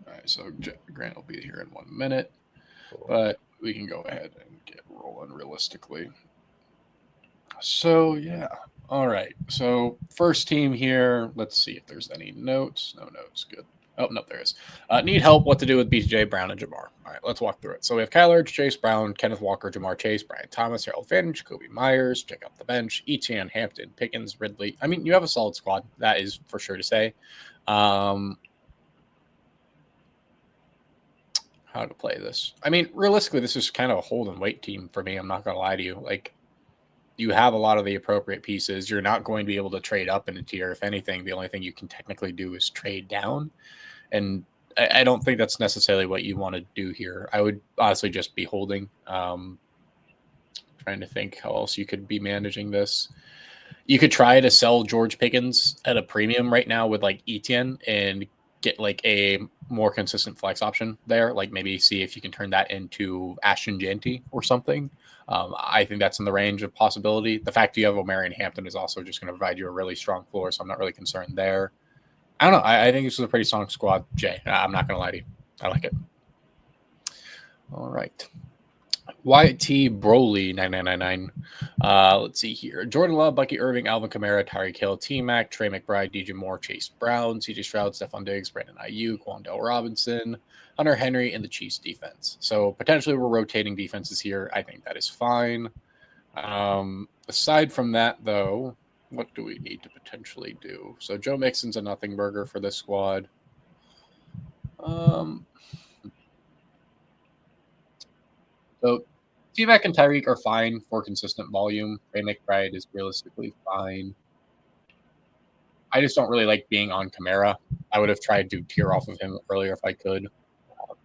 All right, so Grant will be here in 1 minute, Cool. but we can go ahead and get rolling realistically. So yeah, all right. So first team here. Let's see if there's any notes. No notes. Good. Oh no, there is. Need help. What to do with BJ Brown and Jamar? All right, let's walk through it. So we have Kyler, Chase Brown, Kenneth Walker, Jamar Chase, Brian Thomas, Harold Finn, Jacoby Myers. Check out the bench. Etienne, Hampton, Pickens, Ridley. I mean, you have a solid squad. That is for sure to say. How to play this? I mean, realistically, this is kind of a hold and wait team for me. I'm not gonna lie to you. Like, you have a lot of the appropriate pieces. You're not going to be able to trade up in a tier. If anything, the only thing you can technically do is trade down. And I don't think that's necessarily what you want to do here. I would honestly just be holding. Trying to think how else you could be managing this. You could try to sell George Pickens at a premium right now with like Etienne and get like a more consistent flex option there. Like maybe see if you can turn that into Ashton Jeanty or something. I think that's in the range of possibility. The fact you have Omarion Hampton is also just going to provide you a really strong floor, so I'm not really concerned there. I don't know. I think this is a pretty strong squad, Jay. I'm not going to lie to you. I like it. All right. YT Broly 9999. Let's see here. Jordan Love, Bucky Irving, Alvin Kamara, Tyreek Hill, T Mac, Trey McBride, DJ Moore, Chase Brown, CJ Stroud, Stephon Diggs, Brandon Ayuk, Wandell Robinson, Hunter Henry, and the Chiefs defense. So potentially we're rotating defenses here. I think that is fine. Aside from that, though, what do we need to potentially do? So Joe Mixon's a nothing burger for this squad. So T-Mac and Tyreek are fine for consistent volume. Trey McBride is realistically fine. I just don't really like being on Kamara. I would have tried to tier off of him earlier if I could.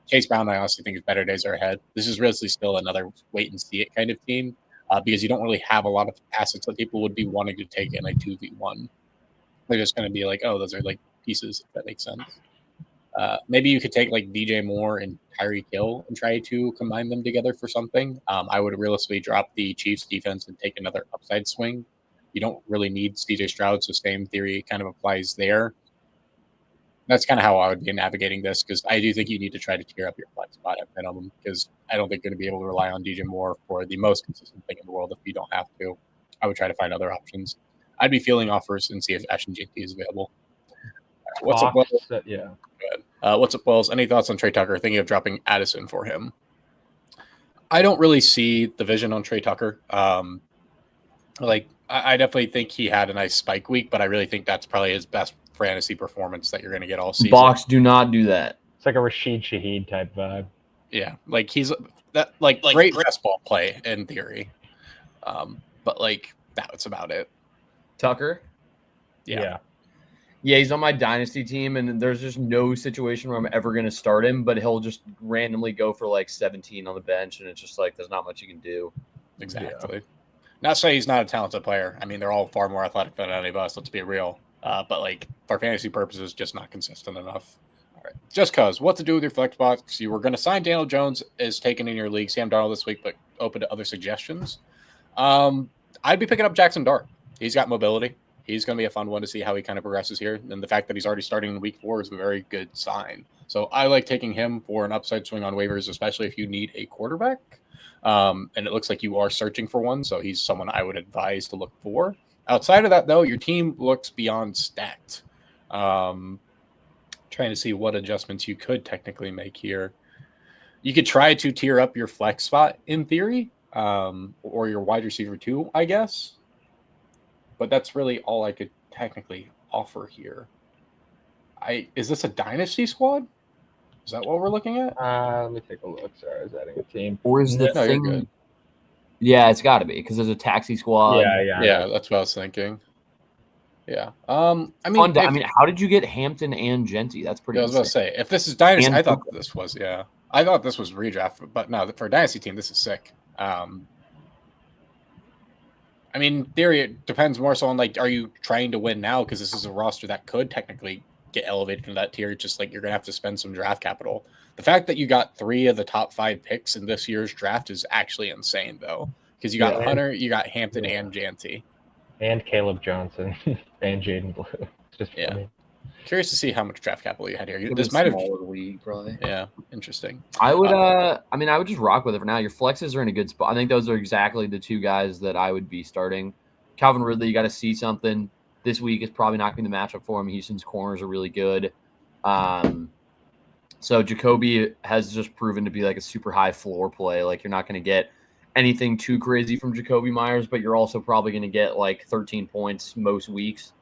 Chase Brown, I honestly think his better days are ahead. This is really still another wait and see it kind of team because you don't really have a lot of assets that people would be wanting to take in a 2v1. They're just going to be like, oh, those are like pieces, if that makes sense. Maybe you could take like DJ Moore and Tyreek Hill and try to combine them together for something. I would realistically drop the Chiefs defense and take another upside swing. You don't really need CJ Stroud, so same theory kind of applies there. That's kind of how I would be navigating this because I do think you need to try to tier up your flex spot at minimum because I don't think you're going to be able to rely on DJ Moore for the most consistent thing in the world if you don't have to. I would try to find other options. I'd be feeling offers and see if Ashton JT is available. What's up, Wells? Yeah. What's up, Wells? Any thoughts on Trey Tucker? Thinking of dropping Addison for him. I don't really see the vision on Trey Tucker. I definitely think he had a nice spike week, but I really think that's probably his best fantasy performance that you're going to get all season. Box, do not do that. It's like a Rashid Shaheed type vibe. Yeah, like he's that great fastball play in theory, but like that's about it. Tucker. Yeah, he's on my dynasty team, and there's just no situation where I'm ever going to start him, but he'll just randomly go for like 17 on the bench, and it's just like there's not much you can do. Exactly. Yeah. Not say he's not a talented player. I mean, they're all far more athletic than any of us. Let's be real. But like for fantasy purposes, just not consistent enough. All right. Just cause what to do with your flex box? You were going to sign Daniel Jones as taken in your league, Sam Darnold this week, but open to other suggestions. I'd be picking up Jackson Dart. He's got mobility. He's going to be a fun one to see how he kind of progresses here. And the fact that he's already starting in week 4 is a very good sign. So I like taking him for an upside swing on waivers, especially if you need a quarterback. And it looks like you are searching for one. So he's someone I would advise to look for. Outside of that, though, your team looks beyond stacked. Trying to see what adjustments you could technically make here. You could try to tier up your flex spot in theory, or your wide receiver 2, I guess. But that's really all I could technically offer here. Is this a dynasty squad? Is that what we're looking at? Let me take a look. Sorry, I was adding a team. Or is the thing? You're good. Yeah, it's got to be because there's a taxi squad. Yeah. That's what I was thinking. Yeah. I mean, how did you get Hampton and Jeanty? That's pretty. I was about to say, if this is dynasty, I thought this was I thought this was redraft, but no, for a dynasty team, this is sick. I mean, in theory, it depends more so on like, are you trying to win now? Because this is a roster that could technically get elevated into that tier. Just like you're gonna have to spend some draft capital. The fact that you got 3 of the top 5 picks in this year's draft is actually insane, though, because you got Hunter, you got Hampton, and Jeanty, and Caleb Johnson, and Jaden Blue. It's just funny. Curious to see how much draft capital you had here. It This was might have, smaller league, probably. yeah, interesting. I would, I would just rock with it for now. Your flexes are in a good spot. I think those are exactly the two guys that I would be starting. Calvin Ridley, you got to see something. This week is probably not going to be the matchup for him. Houston's corners are really good. So Jacoby has just proven to be like a super high floor play. Like you're not going to get anything too crazy from Jacoby Myers, but you're also probably going to get like 13 points most weeks.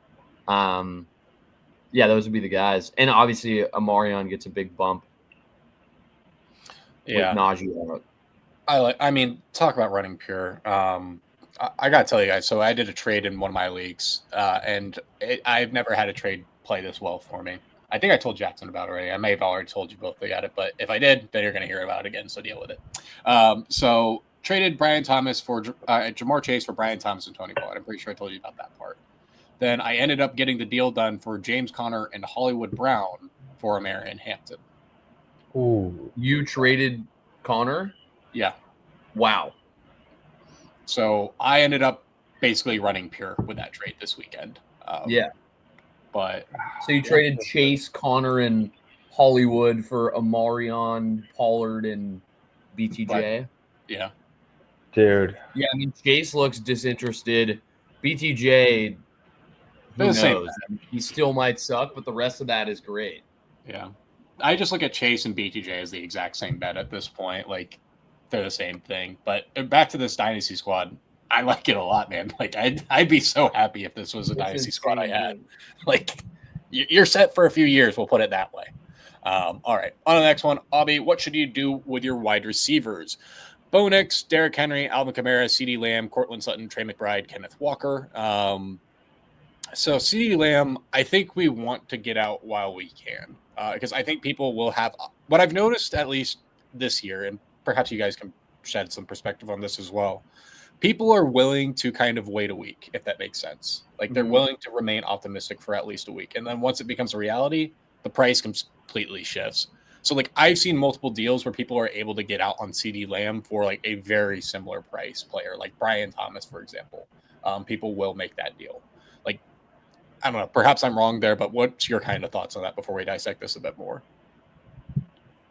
Yeah, those would be the guys. And obviously, Amarion gets a big bump. Yeah. With Najee out. I mean, talk about running pure. I got to tell you guys, so I did a trade in one of my leagues, and I've never had a trade play this well for me. I think I told Jackson about it already. I may have already told you both about it, but if I did, then you're going to hear about it again, so deal with it. So traded Brian Thomas for Jamar Chase for Brian Thomas and Tony Pollard. I'm pretty sure I told you about that part. Then I ended up getting the deal done for James Conner and Hollywood Brown for Marion Hampton. Ooh. You traded Connor? Yeah. Wow. So I ended up basically running pure with that trade this weekend. Yeah. But So you traded Chase, Connor, and Hollywood for Amarion, Pollard, and BTJ? yeah. Dude. Yeah, I mean, Chase looks disinterested. BTJ, who They're the same. knows? I mean, he still might suck, but the rest of that is great. Yeah. I just look at Chase and BTJ as the exact same bet at this point. Like, they're the same thing. But back to this Dynasty squad, I like it a lot, man. Like, I'd be so happy if this was a Dynasty squad I had. Like, you're set for a few years, we'll put it that way. All right. On to the next one. Abby, what should you do with your wide receivers? Bo Nix, Derrick Henry, Alvin Kamara, CeeDee Lamb, Cortland Sutton, Trey McBride, Kenneth Walker. So CeeDee Lamb, I think we want to get out while we can, because I think people will have what I've noticed, at least this year, and perhaps you guys can shed some perspective on this as well. People are willing to kind of wait a week, if that makes sense. Like they're willing to remain optimistic for at least a week. And then once it becomes a reality, the price completely shifts. So like I've seen multiple deals where people are able to get out on CeeDee Lamb for like a very similar price player, like Brian Thomas, for example. People will make that deal. Like, I don't know, perhaps I'm wrong there, but what's your kind of thoughts on that before we dissect this a bit more?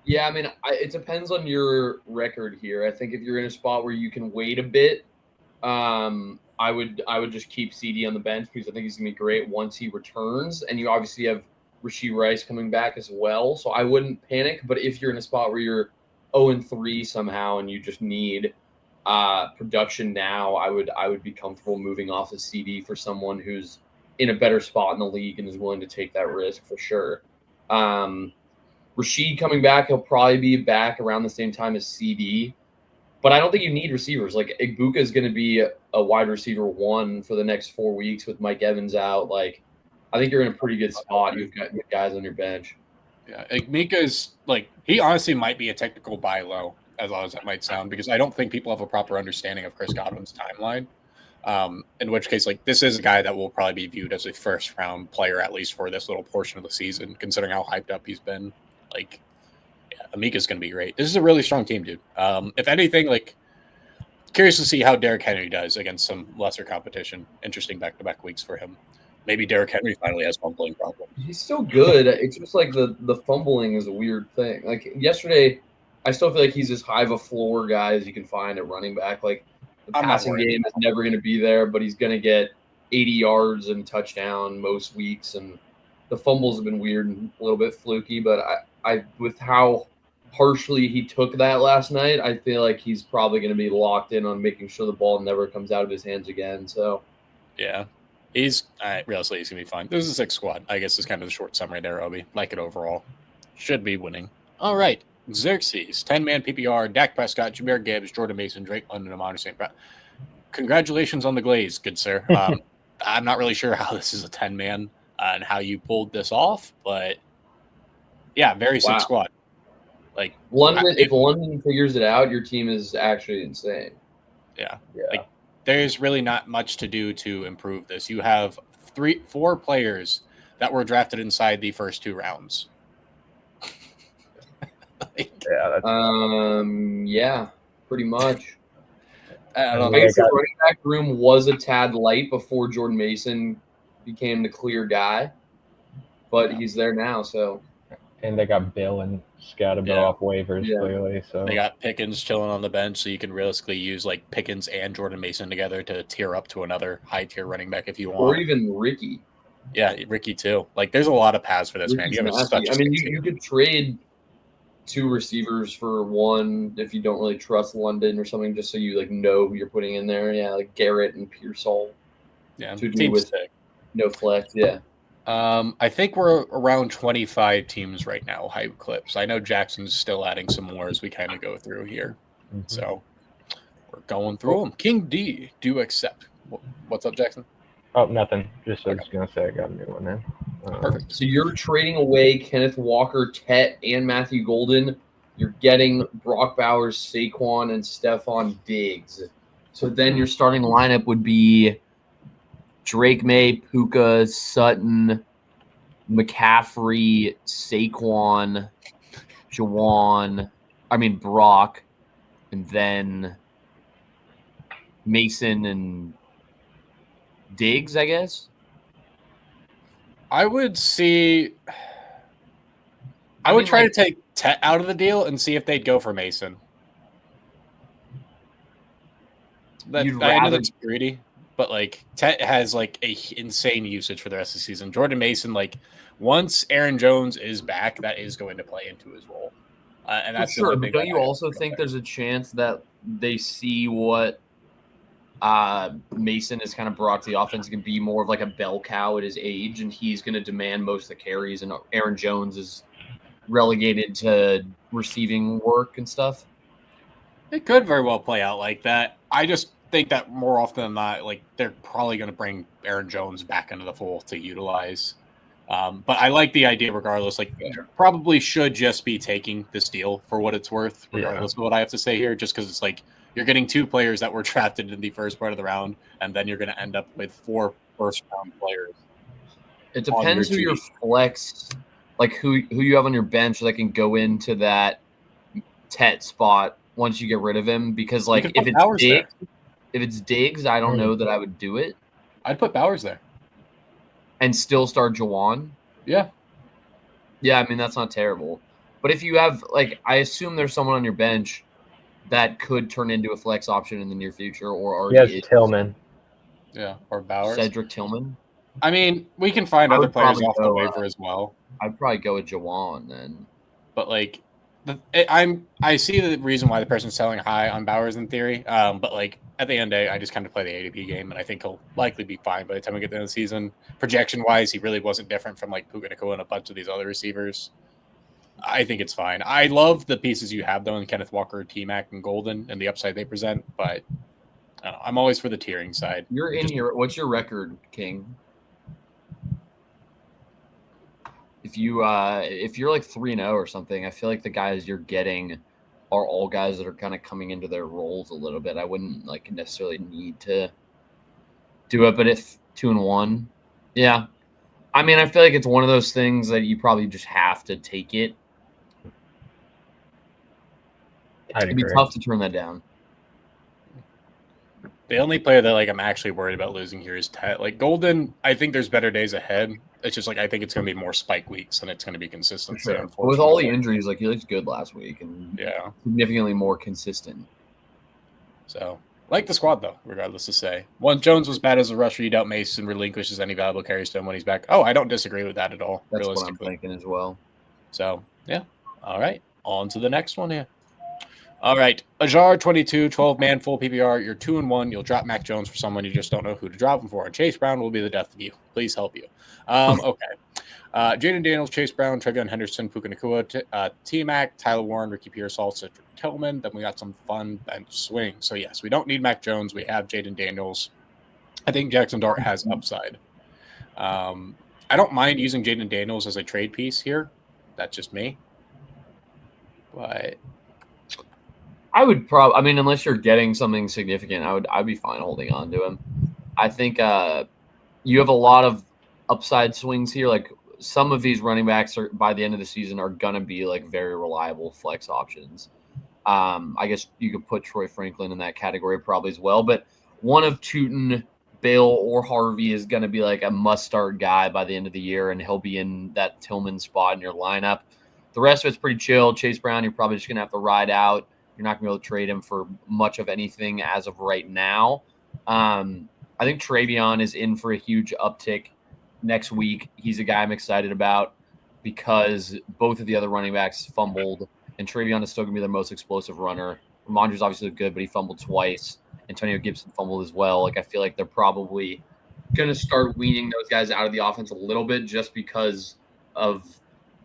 Yeah, I mean, it depends on your record here. I think if you're in a spot where you can wait a bit, I would just keep CD on the bench because I think he's gonna be great once he returns. And you obviously have Rashee Rice coming back as well, so I wouldn't panic. But if you're in a spot where you're 0-3 somehow and you just need production now, I would be comfortable moving off of CD for someone who's in a better spot in the league and is willing to take that risk for sure. Rashid coming back, he'll probably be back around the same time as CD. But I don't think you need receivers. Like Igbuka is going to be a wide receiver 1 for the next 4 weeks with Mike Evans out. Like, I think you're in a pretty good spot. You've got good guys on your bench. Yeah, Igbuka is like he honestly might be a technical buy low, as low as that might sound, because I don't think people have a proper understanding of Chris Godwin's timeline. In which case, like this is a guy that will probably be viewed as a first round player at least for this little portion of the season, considering how hyped up he's been. Like, yeah, Amika's going to be great. This is a really strong team, dude. If anything, like, curious to see how Derrick Henry does against some lesser competition. Interesting back-to-back weeks for him. Maybe Derrick Henry finally has fumbling problems. He's still good. It's just like the fumbling is a weird thing. Like yesterday, I still feel like he's as high of a floor guy as you can find at running back. Like the passing game is never going to be there, but he's going to get 80 yards and touchdown most weeks. And the fumbles have been weird and a little bit fluky, but I with how harshly he took that last night, I feel like he's probably going to be locked in on making sure the ball never comes out of his hands again. So, yeah, he's realistically he's going to be fine. This is a 6 squad. I guess is kind of the short summary there, Obi. Like it overall. Should be winning. All right. Xerxes, 10-man PPR, Dak Prescott, Jahmyr Gibbs, Jordan Mason, Drake London, Amon St. Brown. Congratulations on the glaze, good sir. I'm not really sure how this is a 10-man and how you pulled this off, but yeah, very sick squad. Like London, if London figures it out, your team is actually insane. Yeah. Like there's really not much to do to improve this. You have 4 players that were drafted inside the first 2 rounds. Yeah, pretty much. I don't I guess the running back room was a tad light before Jordan Mason became the clear guy. but he's there now. So And they got Bill and Scatterbo Yeah. off waivers Yeah. clearly. So They got Pickens chilling on the bench, so you can realistically use like Pickens and Jordan Mason together to tier up to another high tier running back if you or want. even Ricky. Yeah, Ricky too. Like, there's a lot of paths for this man. Ricky's You have nasty. such. I mean, you could trade 2 receivers for one if you don't really trust London or something, just so you like know who you're putting in there. Yeah, like Garrett and Pearsall yeah, to do team with sick. no flex. Yeah. I think we're around 25 teams right now, hype clips. I know Jackson's still adding some more as we kind of go through here. Mhm. So we're going through them. King D, do accept. What's up, Jackson? Oh, nothing. Just I was gonna say I got a new one in. Perfect. So you're trading away Kenneth Walker, Tet, and Matthew Golden. You're getting Brock Bowers, Saquon, and Stephon Diggs. So then your starting lineup would be Drake May, Puka, Sutton, McCaffrey, Saquon, Brock, and then Mason and Diggs, I guess. I would see. I would mean, try like- to take Tet out of the deal and see if they'd go for Mason. I know rather- that's greedy, but like Tet has like a insane usage for the rest of the season. Jordan Mason, like once Aaron Jones is back, that is going to play into his role, and that's the sure. only But thing don't that you I also don't think like. there's a chance that they see what Mason has kind of brought to the offense can be more of like a bell cow at his age, and he's going to demand most of the carries, and Aaron Jones is relegated to receiving work and stuff? It could very well play out like that. I just think that more often than not, like they're probably going to bring Aaron Jones back into the fold to utilize. But I like the idea regardless. Like, probably should just be taking this deal for what it's worth, regardless of what I have to say here, just because it's like you're getting 2 players that were drafted in the first part of the round, and then you're going to end up with 4 first-round players. It On depends your who your team. flex, like who you have on your bench that can go into that Tet spot once you get rid of him. Because like could put Bowers there. if it's Diggs, I don't know that I would do it I'd put Bowers there. and still start Jawan. Yeah. Yeah, I mean that's not terrible. But if you have like, I assume there's someone on your bench that could turn into a flex option in the near future, or already Yes, is. Tillman. Yeah, or Bowers. Cedric Tillman. I mean, we can find I other would players probably off the go, waiver as well. I'd probably go with Jawan then. But like, I see the reason why the person's selling high on Bowers in theory. But like at the end of the day, I just kind of play the ADP game, and I think he'll likely be fine by the time we get to the end of the season. Projection wise, he really wasn't different from like Puka Nacua and a bunch of these other receivers. I think it's fine. I love the pieces you have though in Kenneth Walker, T-Mac, and Golden, and the upside they present. But I don't know, I'm always for the tiering side. You're in here. What's your record, King? If you're like 3-0 or something, I feel like the guys you're getting are all guys that are kind of coming into their roles a little bit. I wouldn't like necessarily need to do it, but if 2-1, yeah. I mean, I feel like it's one of those things that you probably just have to take it. I'd It'd be agree. tough to turn that down. The only player that like I'm actually worried about losing here is Tet. Like Golden, I think there's better days ahead. It's just like I think it's going to be more spike weeks and it's going to be consistent. Sure. With all the injuries, like he looked good last week and Yeah. significantly more consistent. So like the squad though, regardless to say. Once Jones was bad as a rusher, you doubt Mason relinquishes any valuable carries to him when he's back. Oh, I don't disagree with that at all. That's what I'm realistically. thinking as well. So yeah. All right. On to the next one here. All right. Ajar 22, 12-man full PPR. You're 2-1. You'll drop Mac Jones for someone you just don't know who to drop him for. And Chase Brown will be the death of you. Please help you. Okay. Jaden Daniels, Chase Brown, Tregon Henderson, Puka Nacua, T-Mac, Tyler Warren, Ricky Pearsall, Cedric Tillman. Then we got some fun bench swing. So yes, we don't need Mac Jones. We have Jaden Daniels. I think Jackson Dart has upside. I don't mind using Jaden Daniels as a trade piece here. That's just me. But I would probably, I mean, unless you're getting something significant, I'd be fine holding on to him. I think you have a lot of upside swings here. Like some of these running backs are by the end of the season are gonna be like very reliable flex options. I guess you could put Troy Franklin in that category probably as well. But one of Tootin, Bill or Harvey is going to be like a must-start guy by the end of the year, and he'll be in that Tillman spot in your lineup. The rest of it's pretty chill. Chase Brown, you're probably just going to have to ride out. You're not going to be able to trade him for much of anything as of right now. I think Travion is in for a huge uptick next week. He's a guy I'm excited about because both of the other running backs fumbled, and Travion is still going to be their most explosive runner. Ramondre's obviously good, but he fumbled twice. Antonio Gibson fumbled as well. Like, I feel like they're probably going to start weaning those guys out of the offense a little bit just because of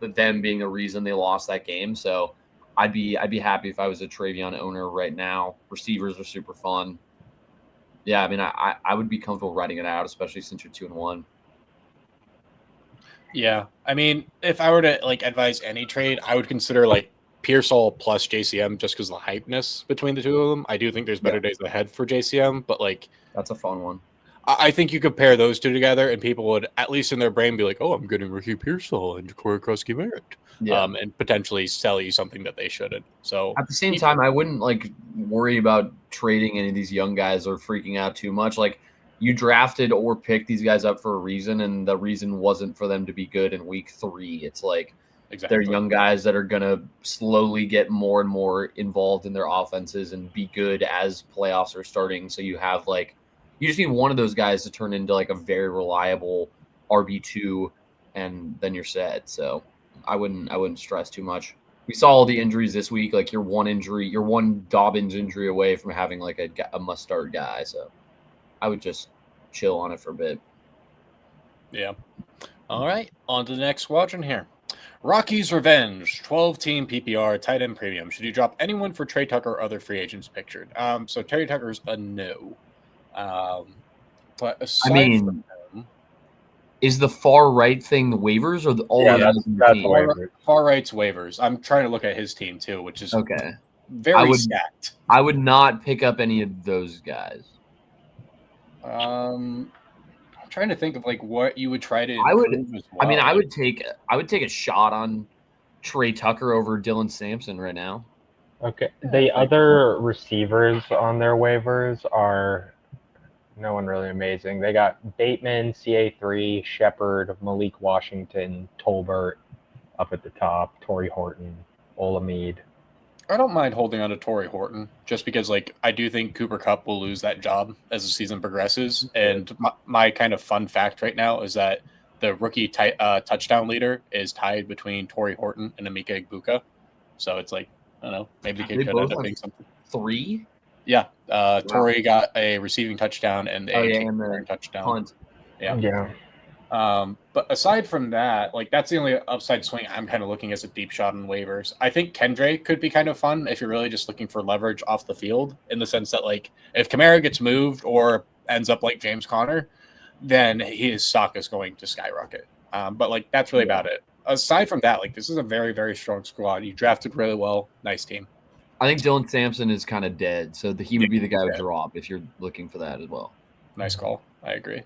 them being a reason they lost that game. So I'd be happy if I was a Travion owner right now. Receivers are super fun. Yeah, I mean, I would be comfortable writing it out, especially since you're 2-1. Yeah, I mean, if I were to like advise any trade, I would consider like Pearsall plus JCM just because of the hypeness between the two of them. I do think there's better days ahead for JCM, but like That's a fun one. I think you could pair those two together, and people would, at least in their brain, be like, "Oh, I'm getting Ricky Pearsall and Corey Krusky-Merritt," and potentially sell you something that they shouldn't. So at the same time, I wouldn't like worry about trading any of these young guys or freaking out too much. Like, you drafted or picked these guys up for a reason, and the reason wasn't for them to be good in week 3. It's like they're young guys that are gonna slowly get more and more involved in their offenses and be good as playoffs are starting. So you have like. You just need one of those guys to turn into like a very reliable RB2, and then you're set. So I wouldn't stress too much. We saw all the injuries this week. Like, you're one Dobbins injury away from having like a must-start guy. So I would just chill on it for a bit. Yeah. All right. On to the next quadrant here. Rocky's Revenge, 12-team PPR, tight end premium. Should you drop anyone for Trey Tucker or other free agents pictured? So Terry Tucker's a no. But aside from him, is the far right thing the waivers or all Yeah, the that's waivers. Far right's waivers. I'm trying to look at his team too, which is okay? Very stacked. I would not pick up any of those guys. I'm trying to think of like what you would try to. I would take a shot on Trey Tucker over Dylan Sampson right now. Okay. The other receivers on their waivers are no one really amazing. They got Bateman, CA3, Shepard, Malik Washington, Tolbert up at the top, Torrey Horton, Olamide. I don't mind holding on to Torrey Horton just because, like, I do think Cooper Kupp will lose that job as the season progresses. And my kind of fun fact right now is that the rookie touchdown leader is tied between Torrey Horton and Emeka Egbuka. So it's like, I don't know, maybe the kid could end up being something. 3? Yeah. Torrey got a receiving touchdown and a touchdown. Punt. Yeah. But aside from that, like, that's the only upside swing I'm kind of looking as a deep shot in waivers. I think Kendre could be kind of fun if you're really just looking for leverage off the field, in the sense that, like, if Kamara gets moved or ends up like James Conner, then his stock is going to skyrocket. But like, that's really about it. Aside from that, like, this is a very, very strong squad. You drafted really well. Nice team. I think Dylan Sampson is kind of dead, so he would be the guy to drop if you're looking for that as well. Nice call. I agree.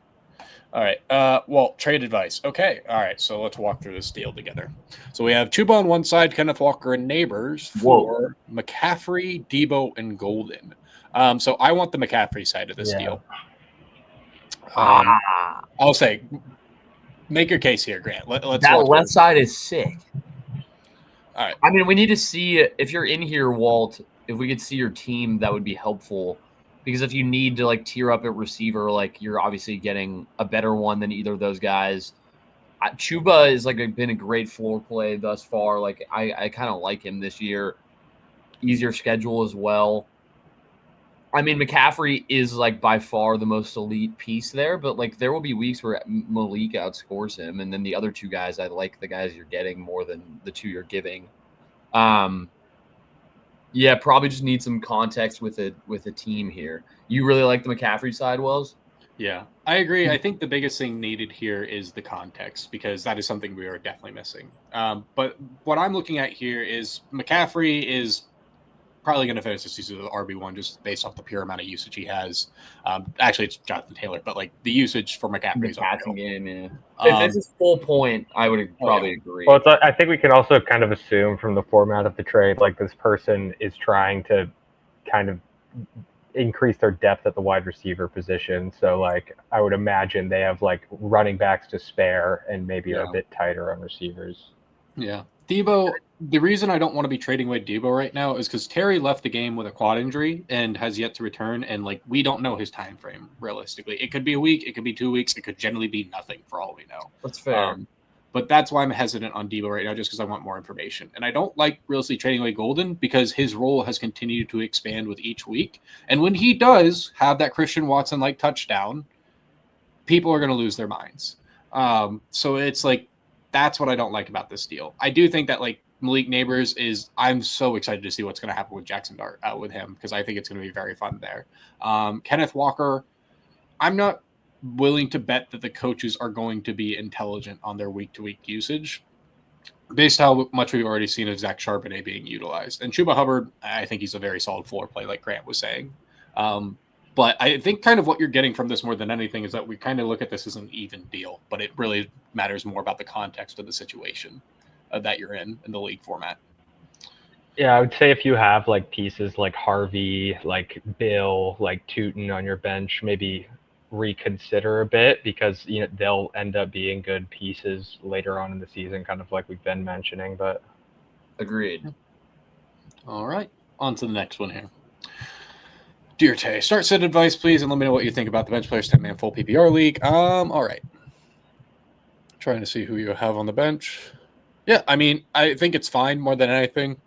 All right. Well, trade advice. Okay. All right. So let's walk through this deal together. So we have Chuba on one side, Kenneth Walker and Neighbors for McCaffrey, Debo, and Golden. So I want the McCaffrey side of this deal. I'll say, make your case here, Grant. Let's that left side is sick. All right. I mean, we need to see if you're in here, Walt. If we could see your team, that would be helpful. Because if you need to like tier up at receiver, like, you're obviously getting a better one than either of those guys. Chuba is like been a great floor play thus far. Like, I kind of like him this year. Easier schedule as well. I mean, McCaffrey is like by far the most elite piece there, but like there will be weeks where Malik outscores him, and then the other two guys, I like the guys you're getting more than the two you're giving. Yeah, probably just need some context with a team here. You really like the McCaffrey side, Wells? Yeah, I agree. I think the biggest thing needed here is the context, because that is something we are definitely missing. But what I'm looking at here is McCaffrey is probably going to finish the season with RB1 just based off the pure amount of usage he has. Actually, it's Jonathan Taylor, but like the usage for McCaffrey is passing game. Yeah. If this is full point, I would probably agree. Well, I think we can also kind of assume from the format of the trade, like, this person is trying to kind of increase their depth at the wide receiver position. So like I would imagine they have like running backs to spare and maybe are a bit tighter on receivers. Yeah. Debo, the reason I don't want to be trading away Debo right now is because Terry left the game with a quad injury and has yet to return. And like we don't know his time frame realistically. It could be a week, it could be 2 weeks, it could generally be nothing for all we know. That's fair. But that's why I'm hesitant on Debo right now, just because I want more information. And I don't like realistically trading away Golden because his role has continued to expand with each week. And when he does have that Christian Watson-like touchdown, people are going to lose their minds. So it's like, that's what I don't like about this deal. I do think that like Malik Neighbors I'm so excited to see what's going to happen with Jackson Dart with him because I think it's going to be very fun there. Kenneth Walker, I'm not willing to bet that the coaches are going to be intelligent on their week-to-week usage based on how much we've already seen of Zach Charbonnet being utilized. And Chuba Hubbard, I think he's a very solid floor play like Grant was saying. But I think kind of what you're getting from this more than anything is that we kind of look at this as an even deal, but it really matters more about the context of the situation that you're in the league format. Yeah, I would say if you have like pieces like Harvey, like Bill, like Tootin on your bench, maybe reconsider a bit because they'll end up being good pieces later on in the season, kind of like we've been mentioning. But agreed. All right, on to the next one here. Dear Tay, start set advice, please, and let me know what you think about the bench players 10-man full PPR league. All right. Trying to see who you have on the bench. Yeah, I mean, I think it's fine more than anything.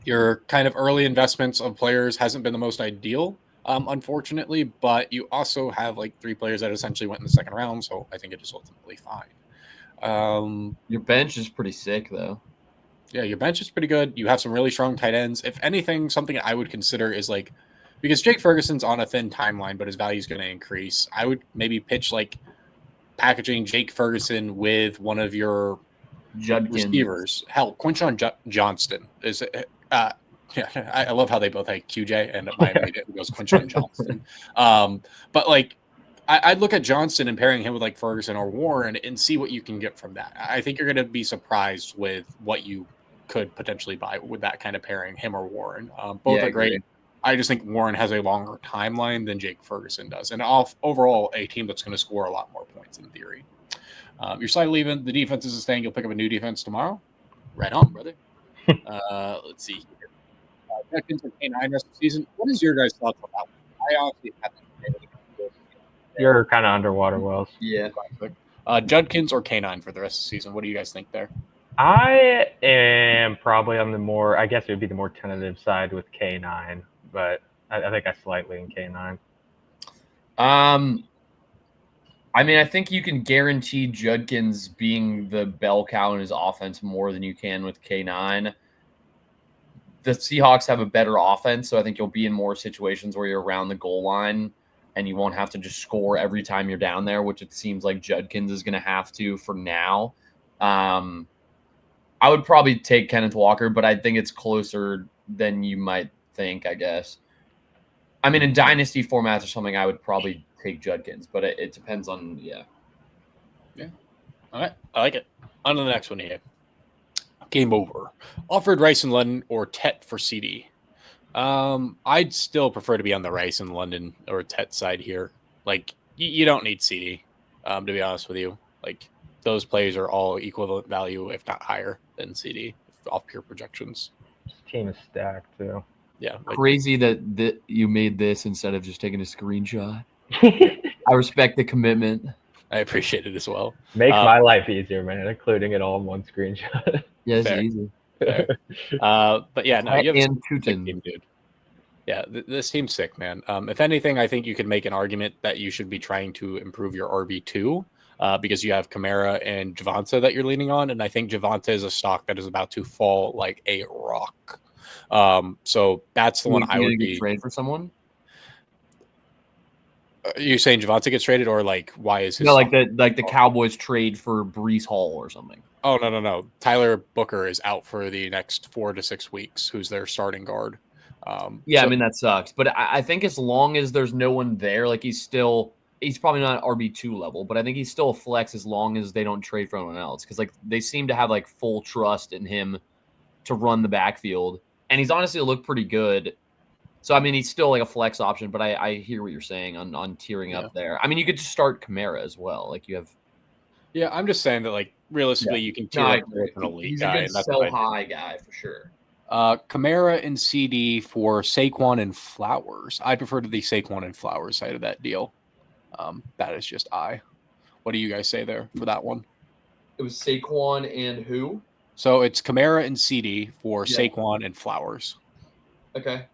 Your kind of early investments of players hasn't been the most ideal, unfortunately, but you also have like 3 players that essentially went in the second round, so I think it is ultimately fine. Your bench is pretty sick, though. Yeah, your bench is pretty good. You have some really strong tight ends. If anything, something I would consider is like, because Jake Ferguson's on a thin timeline, but his value is going to increase. I would maybe pitch like packaging Jake Ferguson with one of your Judkins receivers. Hell, Quinshon Johnston is. Yeah, I love how they both have QJ, and my immediate goes Quinshon Johnston. But like, I'd look at Johnston and pairing him with like Ferguson or Warren and see what you can get from that. I think you're going to be surprised with what you could potentially buy with that kind of pairing, him or Warren. Both are great. I just think Warren has a longer timeline than Jake Ferguson does. And overall, a team that's going to score a lot more points in theory. You're slightly leaving. The defense is staying. You'll pick up a new defense tomorrow. Right on, brother. Let's see here. Judkins and K9 rest of the season. What is your guys' thoughts on that one? I honestly haven't been able to. You're kind of underwater, Wells. Yeah. Judkins or K9 for the rest of the season. What do you guys think there? I am probably on the more, I guess it would be the more tentative side with K9, but I think I slightly in K9. I mean, I think you can guarantee Judkins being the bell cow in his offense more than you can with K9. The Seahawks have a better offense, so I think you'll be in more situations where you're around the goal line and you won't have to just score every time you're down there, which it seems like Judkins is going to have to for now. I would probably take Kenneth Walker, but I think it's closer than you might think, I guess. I mean, in dynasty formats or something, I would probably take Judkins, but it depends on, yeah. All right. I like it. On to the next one here. Game over. Offered Rice in London or Tet for CD. I'd still prefer to be on the Rice in London or Tet side here. Like, you don't need CD, to be honest with you. Like, those plays are all equivalent value, if not higher than CD, off pure projections. This team is stacked, too. Yeah. Like, crazy that you made this instead of just taking a screenshot. I respect the commitment. I appreciate it as well. Makes my life easier, man, including it all in one screenshot. Yeah, it's Fair. easy. But yeah, no, you have And a sick Tootin. team, dude. Yeah, this team's sick, man. If anything, I think you could make an argument that you should be trying to improve your RB2 because you have Kamara and Javonte that you're leaning on, and I think Javonte is a stock that is about to fall like a rock. So that's the one I would be. Trade for someone. You saying Javonte gets traded, or like why is his? No, like the Cowboys trade for Breece Hall or something. Oh no! Tyler Booker is out for the next 4 to 6 weeks. Who's their starting guard? Yeah, I mean that sucks. But I think as long as there's no one there, like he's probably not RB2 level, but I think he's still a flex as long as they don't trade for anyone else. Because like they seem to have like full trust in him to run the backfield, and he's honestly looked pretty good. So I mean, he's still like a flex option, but I hear what you're saying on tiering Yeah. up there. I mean, you could just start Kamara as well. Like you have. Yeah, I'm just saying that like realistically, you can tier I up agree. an elite He's guy. a good And that's sell what I did. high guy for sure. Kamara and CD for Saquon and Flowers. I prefer to the Saquon and Flowers side of that deal. That is just I. What do you guys say there for that one? It was Saquon and who? So it's Kamara and CD for Yeah. Saquon and Flowers. Okay.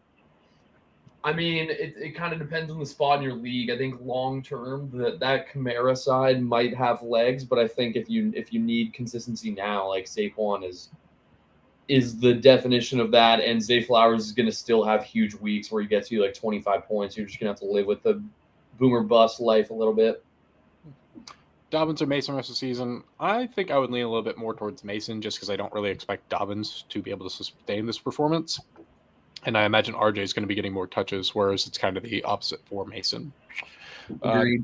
I mean, it kind of depends on the spot in your league. I think long term that Kamara side might have legs, but I think if you need consistency now, like Saquon is the definition of that, and Zay Flowers is going to still have huge weeks where he gets you like 25 points. You're just going to have to live with the boomer bust life a little bit. Dobbins or Mason rest of the season? I think I would lean a little bit more towards Mason just because I don't really expect Dobbins to be able to sustain this performance. And I imagine RJ is going to be getting more touches, whereas it's kind of the opposite for Mason. Agreed.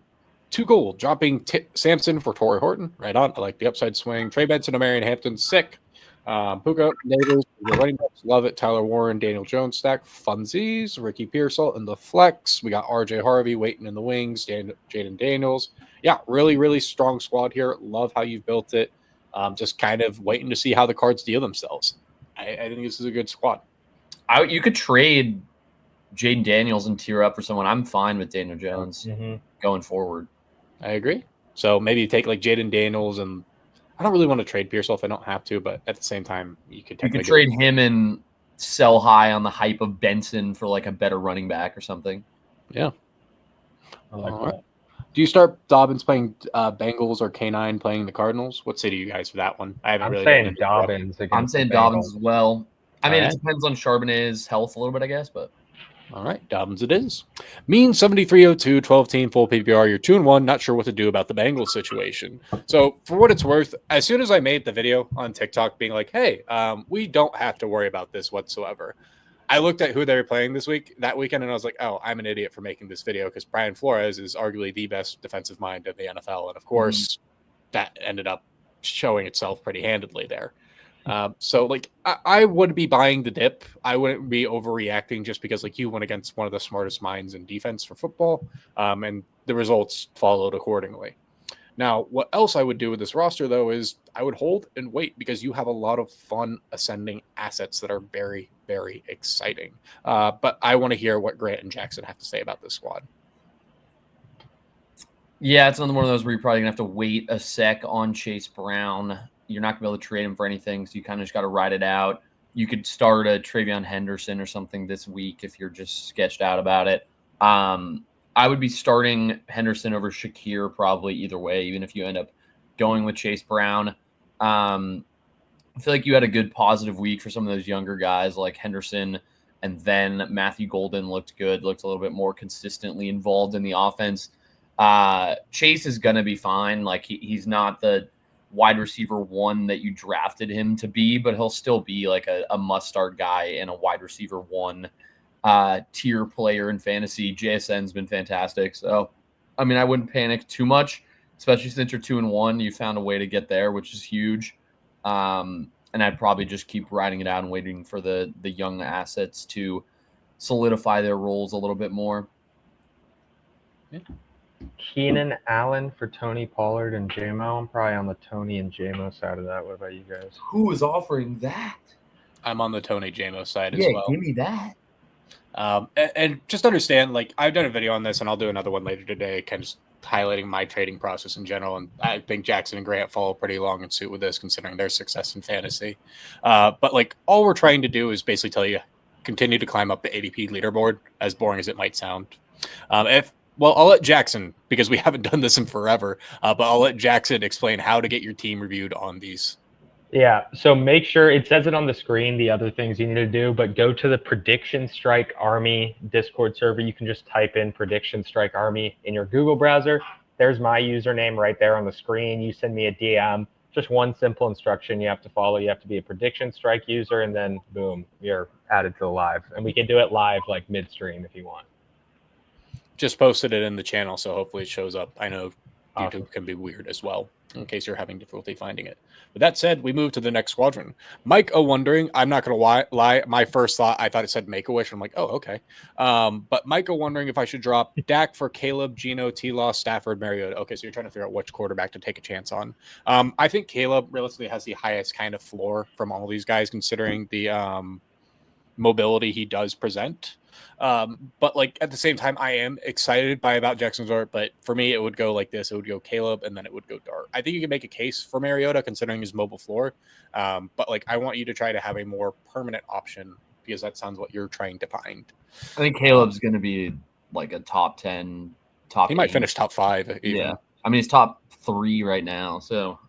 2 gold, dropping Samson for Torrey Horton. Right on. I like the upside swing. Trey Benson to Marion Hampton. Sick. Puka, Neighbors, the running backs. Love it. Tyler Warren, Daniel Jones stack. Funsies. Ricky Pearsall in the flex. We got RJ Harvey waiting in the wings. Jaden Daniels. Yeah, really, really strong squad here. Love how you've built it. Just kind of waiting to see how the cards deal themselves. I think this is a good squad. You could trade Jaden Daniels and tier up for someone. I'm fine with Daniel Jones going forward. I agree. So maybe you take like Jaden Daniels, and I don't really want to trade Pearsall if I don't have to, but at the same time, you could trade him and sell high on the hype of Benson for like a better running back or something. Yeah. I like All that. right. Do you start Dobbins playing Bengals or K9 playing the Cardinals? What say to you guys for that one? I haven't I'm really. saying Dobbins. I'm against the saying Dobbins Bengals. as well. I mean, Alright. it depends on Charbonnet's health a little bit, I guess, but All right, Dobbins it is. Mean 7302, 12 team, full PPR. You're 2-1. Not sure what to do about the Bengals situation. So, for what it's worth, as soon as I made the video on TikTok being like, hey, we don't have to worry about this whatsoever, I looked at who they were playing that weekend, and I was like, oh, I'm an idiot for making this video because Brian Flores is arguably the best defensive mind in the NFL. And of course, that ended up showing itself pretty handedly there. So like I would be buying the dip. I wouldn't be overreacting just because like you went against one of the smartest minds in defense for football, and the results followed accordingly. Now, what else I would do with this roster though is I would hold and wait because you have a lot of fun ascending assets that are very, very exciting. But I want to hear what Grant and Jackson have to say about this squad. yeah, it's another one of those where you're probably gonna have to wait a sec on Chase Brown. You're not gonna be able to trade him for anything, so you kind of just got to ride it out. You could start a Travion Henderson or something this week if you're just sketched out about it. I would be starting Henderson over Shakir probably either way, even if you end up going with Chase Brown. I feel like you had a good positive week for some of those younger guys like Henderson, and then Matthew Golden looked good, looked a little bit more consistently involved in the offense. Chase is going to be fine. Like he's not the wide receiver 1 that you drafted him to be, but he'll still be like a must-start guy and a wide receiver 1 tier player in fantasy. JSN's been fantastic. So, I mean, I wouldn't panic too much, especially since you're 2-1. You found a way to get there, which is huge. And I'd probably just keep riding it out and waiting for the young assets to solidify their roles a little bit more. Yeah. Keenan Allen for Tony Pollard and JMO. I'm probably on the Tony and JMO side of that. What about you guys? Who is offering that? I'm on the Tony Jamo side as Yeah, well. give me that. And just understand, like, I've done a video on this, and I'll do another one later today, kind of just highlighting my trading process in general. And I think Jackson and Grant follow pretty long in suit with this, considering their success in fantasy. But, like, all we're trying to do is basically tell you, continue to climb up the ADP leaderboard, as boring as it might sound. Well, I'll let Jackson, because we haven't done this in forever, but I'll let Jackson explain how to get your team reviewed on these. Yeah, so make sure it says it on the screen, the other things you need to do, but go to the Prediction Strike Army Discord server. You can just type in Prediction Strike Army in your Google browser. There's my username right there on the screen. You send me a DM, just one simple instruction you have to follow. You have to be a Prediction Strike user, and then boom, you're added to the live. And we can do it live like midstream if you want. Just posted it in the channel, so hopefully it shows up. I know Awesome. YouTube can be weird as well. in case you're having difficulty finding it. With that said, we move to the next squadron. Mike O wondering, I'm not going to lie. My first thought, I thought it said Make-A-Wish. I'm like, oh, okay. But Mike O wondering if I should drop Dak for Caleb, Geno, T-Law, Stafford, Mariota. Okay, so you're trying to figure out which quarterback to take a chance on. I think Caleb realistically has the highest kind of floor from all these guys, considering the mobility he does present. But like at the same time, I am excited about Jackson's Dart. But for me, it would go like this: it would go Caleb, and then it would go Dart. I think you can make a case for Mariota considering his mobile floor. But like, I want you to try to have a more permanent option because that sounds what you're trying to find. I think Caleb's going to be like a top 10, top. He might 8. finish top 5. Even. Yeah, I mean he's top 3 right now, so.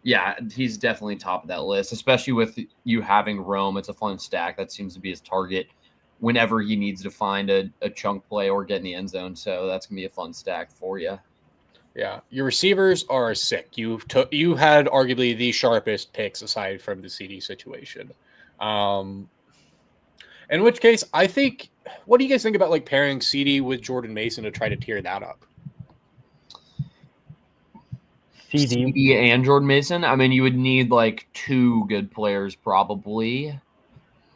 Yeah, he's definitely top of that list, especially with you having Rome. It's a fun stack. That seems to be his target whenever he needs to find a chunk play or get in the end zone. So that's going to be a fun stack for you. Yeah, your receivers are sick. You had arguably the sharpest picks aside from the CD situation. In which case, I think, what do you guys think about like pairing CD with Jordan Mason to try to tier that up? CD and Jordan Mason. I mean, you would need like 2 good players probably,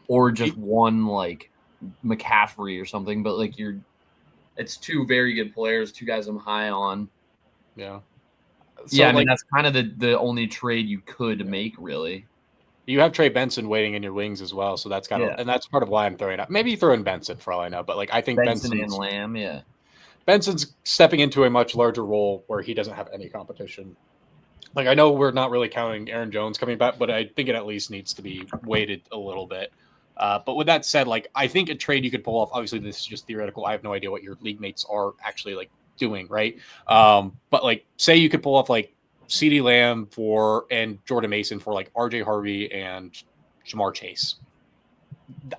or just one like McCaffrey or something. But like it's 2 very good players, 2 guys I'm high on. Yeah. So, yeah, I mean that's kind of the only trade you could make really. You have Trey Benson waiting in your wings as well, so that's and that's part of why I'm throwing up. Maybe you throw in Benson for all I know, but like I think Benson and Lamb, yeah. Benson's stepping into a much larger role where he doesn't have any competition. Like, I know we're not really counting Aaron Jones coming back, but I think it at least needs to be weighted a little bit. But with that said, like, I think a trade you could pull off, obviously this is just theoretical. I have no idea what your league mates are actually like doing, right? But like, say you could pull off like CeeDee Lamb and Jordan Mason for like RJ Harvey and Jamar Chase.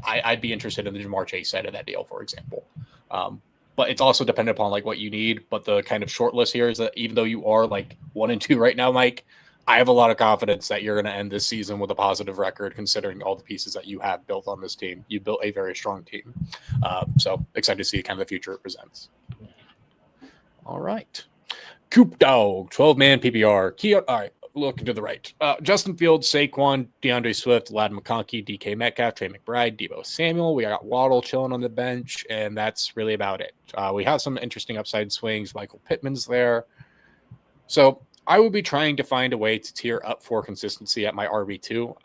I'd be interested in the Jamar Chase side of that deal, for example. But it's also dependent upon like what you need. But the kind of short list here is that even though you are like 1-2 right now, Mike, I have a lot of confidence that you're going to end this season with a positive record, considering all the pieces that you have built on this team. You built a very strong team. So excited to see kind of the future it presents. All right. Coop Dog, 12-man PPR. All right. Looking to the right. Justin Fields, Saquon, DeAndre Swift, Ladd McConkey, DK Metcalf, Trey McBride, Deebo Samuel. We got Waddle chilling on the bench, and that's really about it. We have some interesting upside swings. Michael Pittman's there. So I will be trying to find a way to tier up for consistency at my RB2.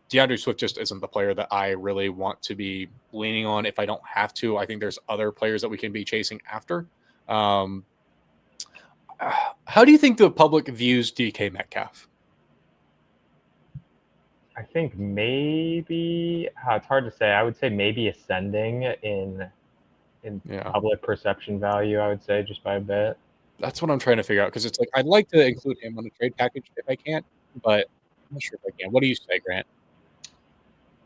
DeAndre Swift just isn't the player that I really want to be leaning on if I don't have to. I think there's other players that we can be chasing after. How do you think the public views DK Metcalf? I think maybe it's hard to say. I would say maybe ascending in public perception value. I would say just by a bit. That's what I'm trying to figure out because it's like I'd like to include him on the trade package if I can't, but I'm not sure if I can. What do you say, Grant?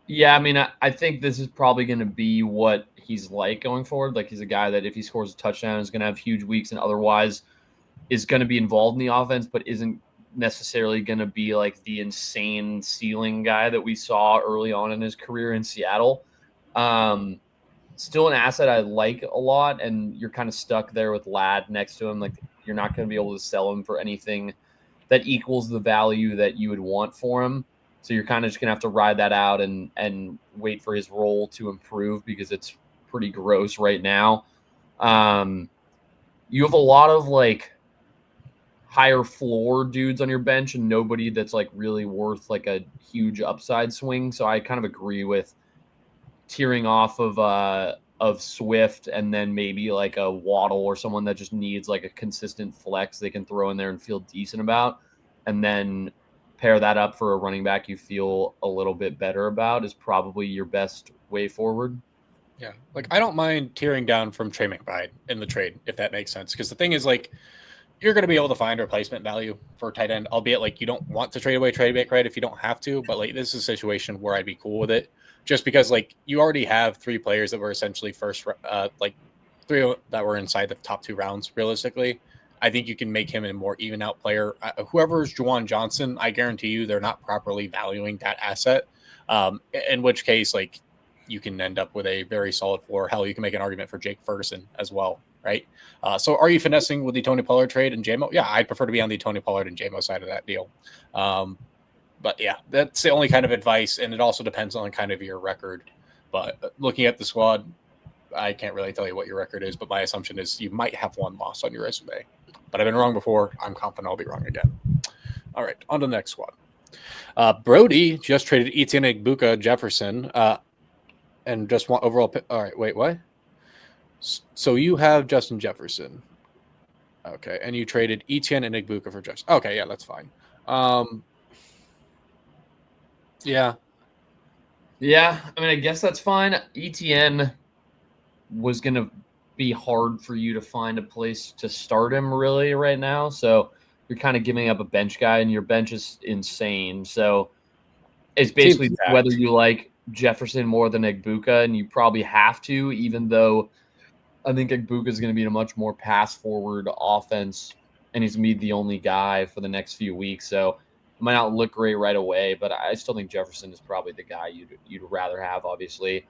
Yeah, I mean, I think this is probably going to be what he's like going forward. Like he's a guy that if he scores a touchdown is going to have huge weeks and otherwise is going to be involved in the offense, but isn't necessarily going to be like the insane ceiling guy that we saw early on in his career in Seattle. Still an asset I like a lot, and you're kind of stuck there with Ladd next to him. Like you're not going to be able to sell him for anything that equals the value that you would want for him. So you're kind of just going to have to ride that out and wait for his role to improve because it's pretty gross right now. You have a lot of like higher floor dudes on your bench and nobody that's like really worth like a huge upside swing. So I kind of agree with tearing off of Swift and then maybe like a Waddle or someone that just needs like a consistent flex they can throw in there and feel decent about. And then pair that up for a running back you feel a little bit better about is probably your best way forward. Yeah. Like I don't mind tearing down from Trey McBride in the trade, if that makes sense. Because the thing is like, you're going to be able to find replacement value for tight end, albeit like you don't want to trade away Trey McBride if you don't have to. But like this is a situation where I'd be cool with it, just because like you already have 3 players that were essentially first, like 3 that were inside the top 2 rounds. Realistically, I think you can make him a more even out player. Whoever's Juwan Johnson, I guarantee you they're not properly valuing that asset. In which case, like you can end up with a very solid floor. Hell, you can make an argument for Jake Ferguson as well. right? So are you finessing with the Tony Pollard trade and JMO? Yeah, I'd prefer to be on the Tony Pollard and JMO side of that deal. But yeah, that's the only kind of advice, and it also depends on kind of your record. But looking at the squad, I can't really tell you what your record is, but my assumption is you might have one loss on your resume. But I've been wrong before. I'm confident I'll be wrong again. All right, on to the next squad. Brody just traded Etienne Igbuka Jefferson and just want overall pick. All right, wait, what? So you have Justin Jefferson. Okay, and you traded Etienne and Igbuka for Jefferson. Okay, yeah, that's fine. Yeah. Yeah, I mean, I guess that's fine. ETN was going to be hard for you to find a place to start him really right now. So you're kind of giving up a bench guy, and your bench is insane. So it's basically whether you like Jefferson more than Igbuka, and you probably have to, even though I think Igbuka is going to be in a much more pass-forward offense, and he's going to be the only guy for the next few weeks. So it might not look great right away, but I still think Jefferson is probably the guy you'd rather have, obviously.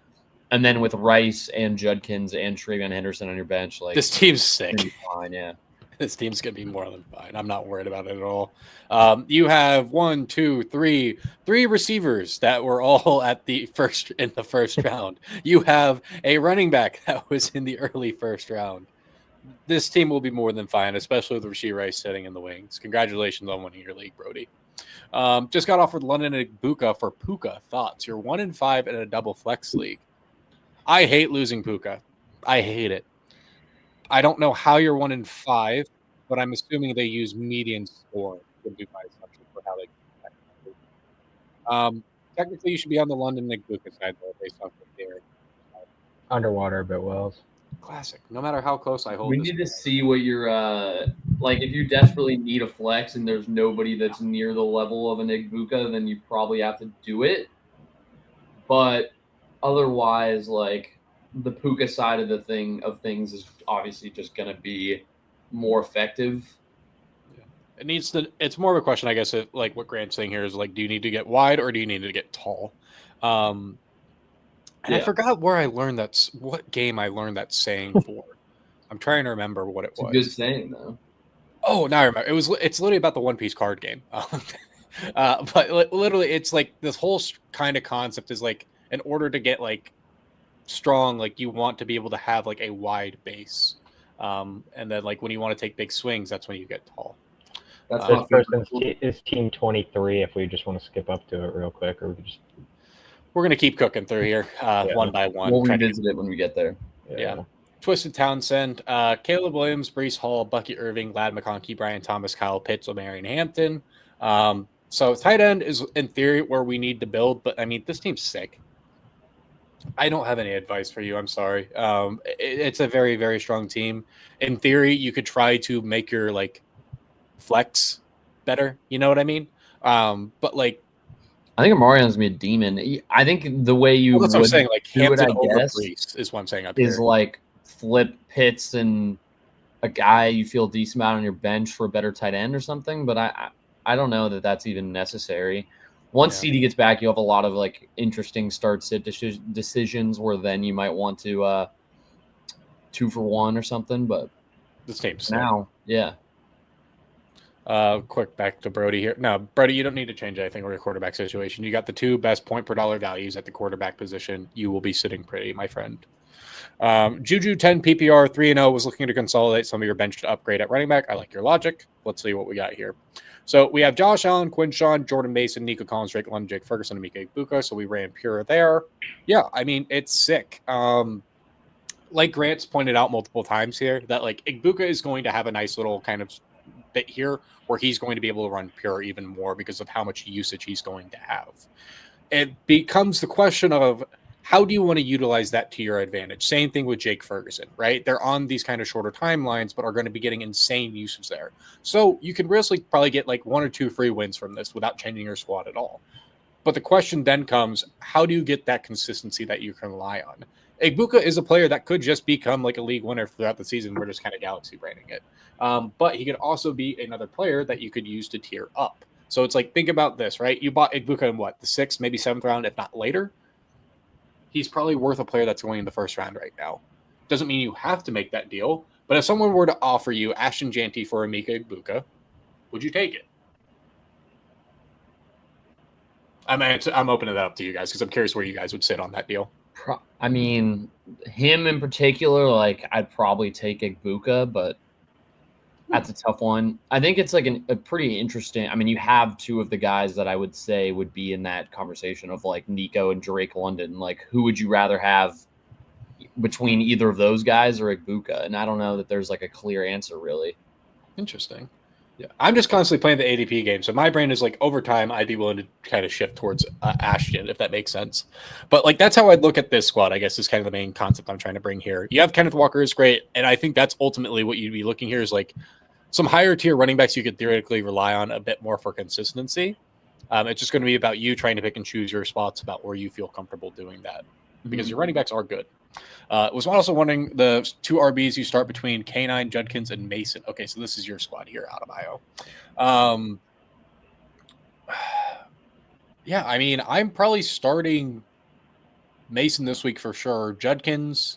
And then with Rice and Judkins and TreVeyon Henderson on your bench, like this team's sick. Fine, yeah. This team's gonna be more than fine. I'm not worried about it at all. You have 3 receivers that were all in the first round. You have a running back that was in the early first round. This team will be more than fine, especially with Rashee Rice sitting in the wings. Congratulations on winning your league, Brody. Just got offered London and Igbuka for Puka. Thoughts? You're 1-5 in a double flex league. I hate losing Puka. I hate it. I don't know how you're 1-5, but I'm assuming they use median score to do my assumption for how they. Technically, you should be on the London Igbuka side though, based off of their Underwater a bit, Wells. Classic. No matter how close I hold. We need to see what your like. If you desperately need a flex and there's nobody that's near the level of an Igbuka, then you probably have to do it. But otherwise, like the Puka side of things is obviously just going to be more effective. Yeah. It's more of a question, I guess. Like what Grant's saying here is like, do you need to get wide or do you need to get tall? And I forgot where I learned what game I learned that saying for. I'm trying to remember what it was. It's a good saying though. Oh, now I remember. It's literally about the One Piece card game. But literally, it's like this whole kind of concept is like, in order to get like strong, like you want to be able to have like a wide base, and then like when you want to take big swings, that's when you get tall. That's This person's is team 23. If we just want to skip up to it real quick, or we could just we're gonna keep cooking through here, one by one. We'll revisit it when we get there. Yeah. Twisted Townsend, Caleb Williams, Breece Hall, Bucky Irving, Lad McConkey, Brian Thomas, Kyle Pitts, O'Marion Hampton. So tight end is in theory where we need to build, but I mean this team's sick. I don't have any advice for you. I'm sorry. It's a very, very strong team. In theory, you could try to make your like flex better. You know what I mean? But like, I think Omarion's gonna be a demon. I think the way you that's what I'm saying. Like Hampton I over guess, Breece is what I'm saying up is here. like flip Pitts and a guy you feel decent about on your bench for a better tight end or something. But I don't know that that's even necessary. Once CD gets back, you have a lot of like interesting start sit decisions where then you might want to 2 for 1 or something. But this team's now, yeah. Quick back to Brody here. No, Brody, you don't need to change anything with your quarterback situation. You got the 2 best point per dollar values at the quarterback position. You will be sitting pretty, my friend. Juju 10 PPR 3-0 was looking to consolidate some of your bench to upgrade at running back. I like your logic. Let's see what we got here. So we have Josh Allen, Quinshawn, Jordan Mason, Nico Collins, Drake London, Jake Ferguson, and Mika Igbuka. So we ran pure there. Yeah, I mean, it's sick. Like Grant's pointed out multiple times here, that like Igbuka is going to have a nice little kind of bit here where he's going to be able to run pure even more because of how much usage he's going to have. It becomes the question of how do you want to utilize that to your advantage? Same thing with Jake Ferguson, right? They're on these kind of shorter timelines, but are going to be getting insane usage there. So you can realistically probably get like 1 or 2 free wins from this without changing your squad at all. But the question then comes, how do you get that consistency that you can rely on? Igbuka is a player that could just become like a league winner throughout the season. We're just kind of galaxy branding it. But he could also be another player that you could use to tier up. So it's like, think about this, right? You bought Igbuka in what, the 6th, maybe 7th round, if not later? He's probably worth a player that's going in the 1st round right now. Doesn't mean you have to make that deal, but But if someone were to offer you Ashton Janty for Emeka Egbuka, would you take it? I'm opening that up to you guys because I'm curious where you guys would sit on that deal. I mean, him in particular, like I'd probably take Egbuka, but that's a tough one. I think it's like a pretty interesting. I mean, you have two of the guys that I would say would be in that conversation of like Nico and Drake London. Like, who would you rather have between either of those guys or Egbuka? And I don't know that there's like a clear answer, really. Interesting. Yeah, I'm just constantly playing the ADP game, so my brain is like over time I'd be willing to kind of shift towards Ashton, if that makes sense. But like that's how I'd look at this squad. I guess is kind of the main concept I'm trying to bring here. You have Kenneth Walker is great, and I think that's ultimately what you'd be looking here is like some higher tier running backs you could theoretically rely on a bit more for consistency. It's just going to be about you trying to pick and choose your spots about where you feel comfortable doing that because your running backs are good. Was also wondering the two RBs you start between K9, Judkins, and Mason. Okay, so this is your squad here out of IO. Yeah, I mean, I'm probably starting Mason this week for sure. Judkins,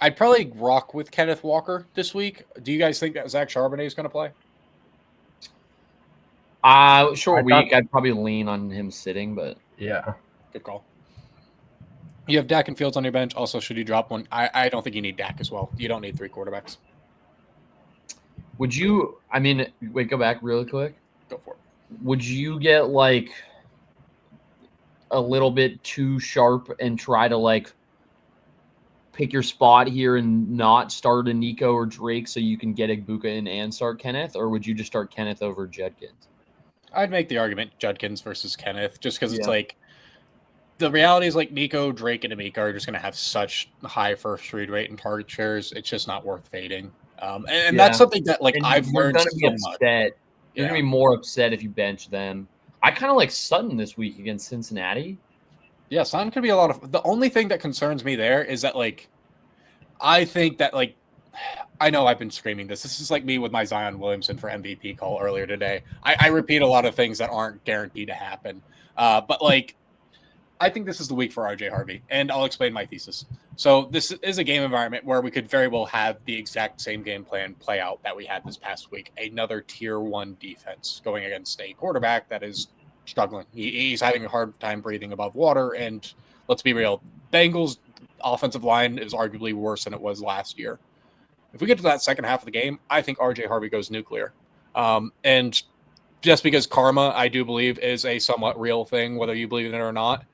I'd probably rock with Kenneth Walker this week. Do you guys think that Zach Charbonnet is going to play? Short week, I'd probably lean on him sitting, but Yeah. Good call. You have Dak and Fields on your bench. Also, should you drop one? I don't think you need Dak as well. You don't need 3 quarterbacks. would you? I mean, wait, go back really quick. Go for it. Would you get like a little bit too sharp and try to like pick your spot here and not start a Nico or Drake so you can get Egbuka in and start Kenneth, or would you just start Kenneth over Judkins? I'd make the argument Judkins versus Kenneth just because it's Yeah. like the reality is like Nico, Drake, and Emeka are just going to have such high first read rate and target shares. It's just not worth fading. And that's something that like And I've you're learned gonna so be much. upset. You're gonna be more upset if you bench them. I kind of like Sutton this week against Cincinnati. Yeah, Son could be a lot of. The only thing that concerns me there is that like, I think that like, I know I've been screaming this. This is like me with my Zion Williamson for MVP call earlier today. I repeat a lot of things that aren't guaranteed to happen. But like, I think this is the week for RJ Harvey, and I'll explain my thesis. So this is a game environment where we could very well have the exact same game plan play out that we had this past week. Another tier 1 defense going against a quarterback that is struggling. He's having a hard time breathing above water, and let's be real, Bengals offensive line is arguably worse than it was last year. If we get to that second half of the game, I think RJ Harvey goes nuclear. And just because karma, I do believe, is a somewhat real thing, whether you believe in it or not.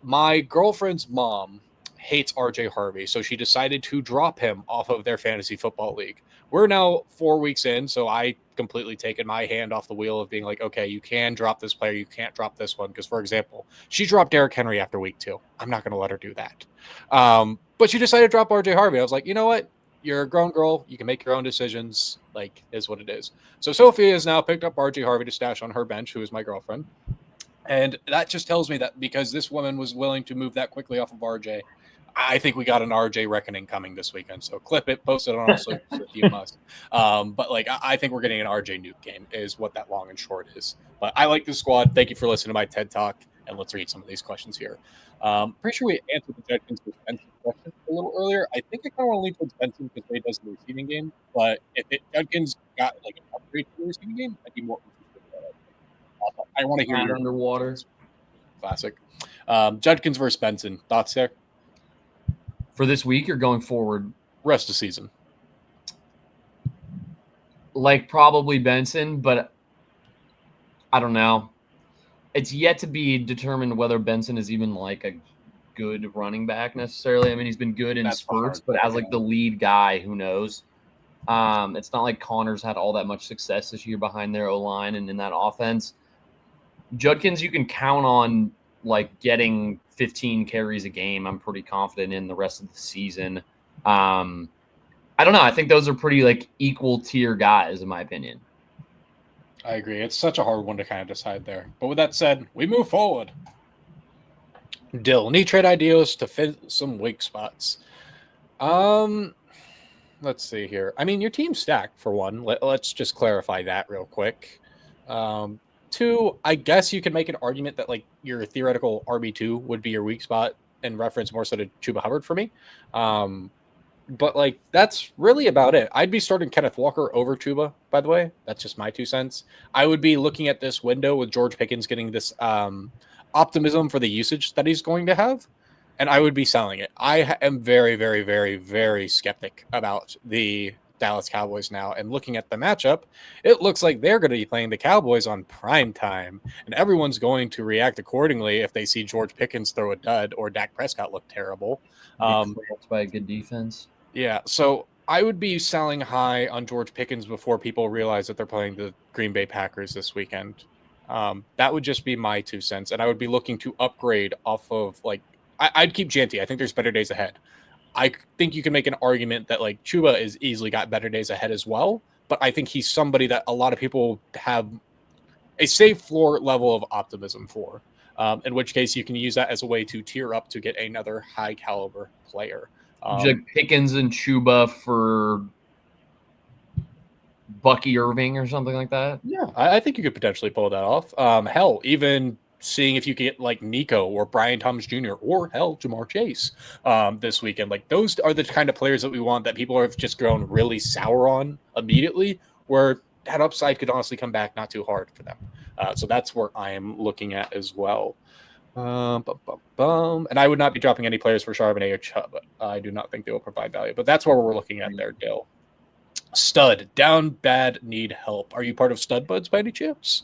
My girlfriend's mom hates RJ Harvey, so she decided to drop him off of their fantasy football league. We're now 4 weeks in, so I completely taken my hand off the wheel of being like, okay, you can drop this player, you can't drop this one. Because, for example, she dropped Derrick Henry after week 2. I'm not going to let her do that. But she decided to drop RJ Harvey. I was like, you know what? You're a grown girl. You can make your own decisions. Like, is what it is. So Sophie has now picked up RJ Harvey to stash on her bench, who is my girlfriend. And that just tells me that because this woman was willing to move that quickly off of RJ, I think we got an RJ reckoning coming this weekend. So clip it, post it on our socials if you must. But like, I think we're getting an RJ nuke game is what that long and short is. But I like this squad. Thank you for listening to my TED Talk. And let's read some of these questions here. Pretty sure we answered the Judkins versus Benson question a little earlier. I think I kind of want to lean towards Benson because they does the receiving game. But if Judkins got like an upgrade to the receiving game, I'd be more interested in that. I want to hear your underwater. Classic. Judkins versus Benson. Thoughts there? For this week or going forward? Rest of the season. Like probably Benson, but I don't know. It's yet to be determined whether Benson is even like a good running back necessarily. I mean, he's been good in spurts, but as like the lead guy, who knows? It's not like Connor's had all that much success this year behind their O-line and in that offense. Judkins, you can count on like getting 15 carries a game. I'm pretty confident in the rest of the season. I don't know. I think those are pretty like equal tier guys, in my opinion. I agree. It's such a hard one to kind of decide there. But with that said, we move forward. Dill, need trade ideas to fit some weak spots. Let's see here. I mean, your team's stacked for one. Let's just clarify that real quick. 2, I guess you could make an argument that like your theoretical RB2 would be your weak spot in reference more so to Chuba Hubbard for me. But like that's really about it. I'd be starting Kenneth Walker over Chuba, by the way. That's just my 2 cents. I would be looking at this window with George Pickens getting this optimism for the usage that he's going to have, and I would be selling it. Am very, very, very, very skeptic about the Dallas Cowboys now. And looking at the matchup, it looks like they're going to be playing the Cowboys on prime time, and everyone's going to react accordingly if they see George Pickens throw a dud or Dak Prescott look terrible. By a good defense. Yeah, so I would be selling high on George Pickens before people realize that they're playing the Green Bay Packers this weekend. That would just be my 2 cents, and I would be looking to upgrade off of like I'd keep Janty. I think there's better days ahead. I think you can make an argument that like Chuba is easily got better days ahead as well, but I think he's somebody that a lot of people have a safe floor level of optimism for. In which case, you can use that as a way to tier up to get another high caliber player. Like Pickens and Chuba for Bucky Irving or something like that. Yeah, I think you could potentially pull that off. Hell, even seeing if you get like Nico or Brian Thomas Jr. or hell, Jamar Chase this weekend. Like those are the kind of players that we want that people have just grown really sour on immediately, where that upside could honestly come back not too hard for them. So that's where I am looking at as well. And I would not be dropping any players for Charbonnet or Chubb. I do not think they will provide value, but that's where we're looking at there, Dill. Stud, down bad, need help. Are you part of Stud Buds by any chance?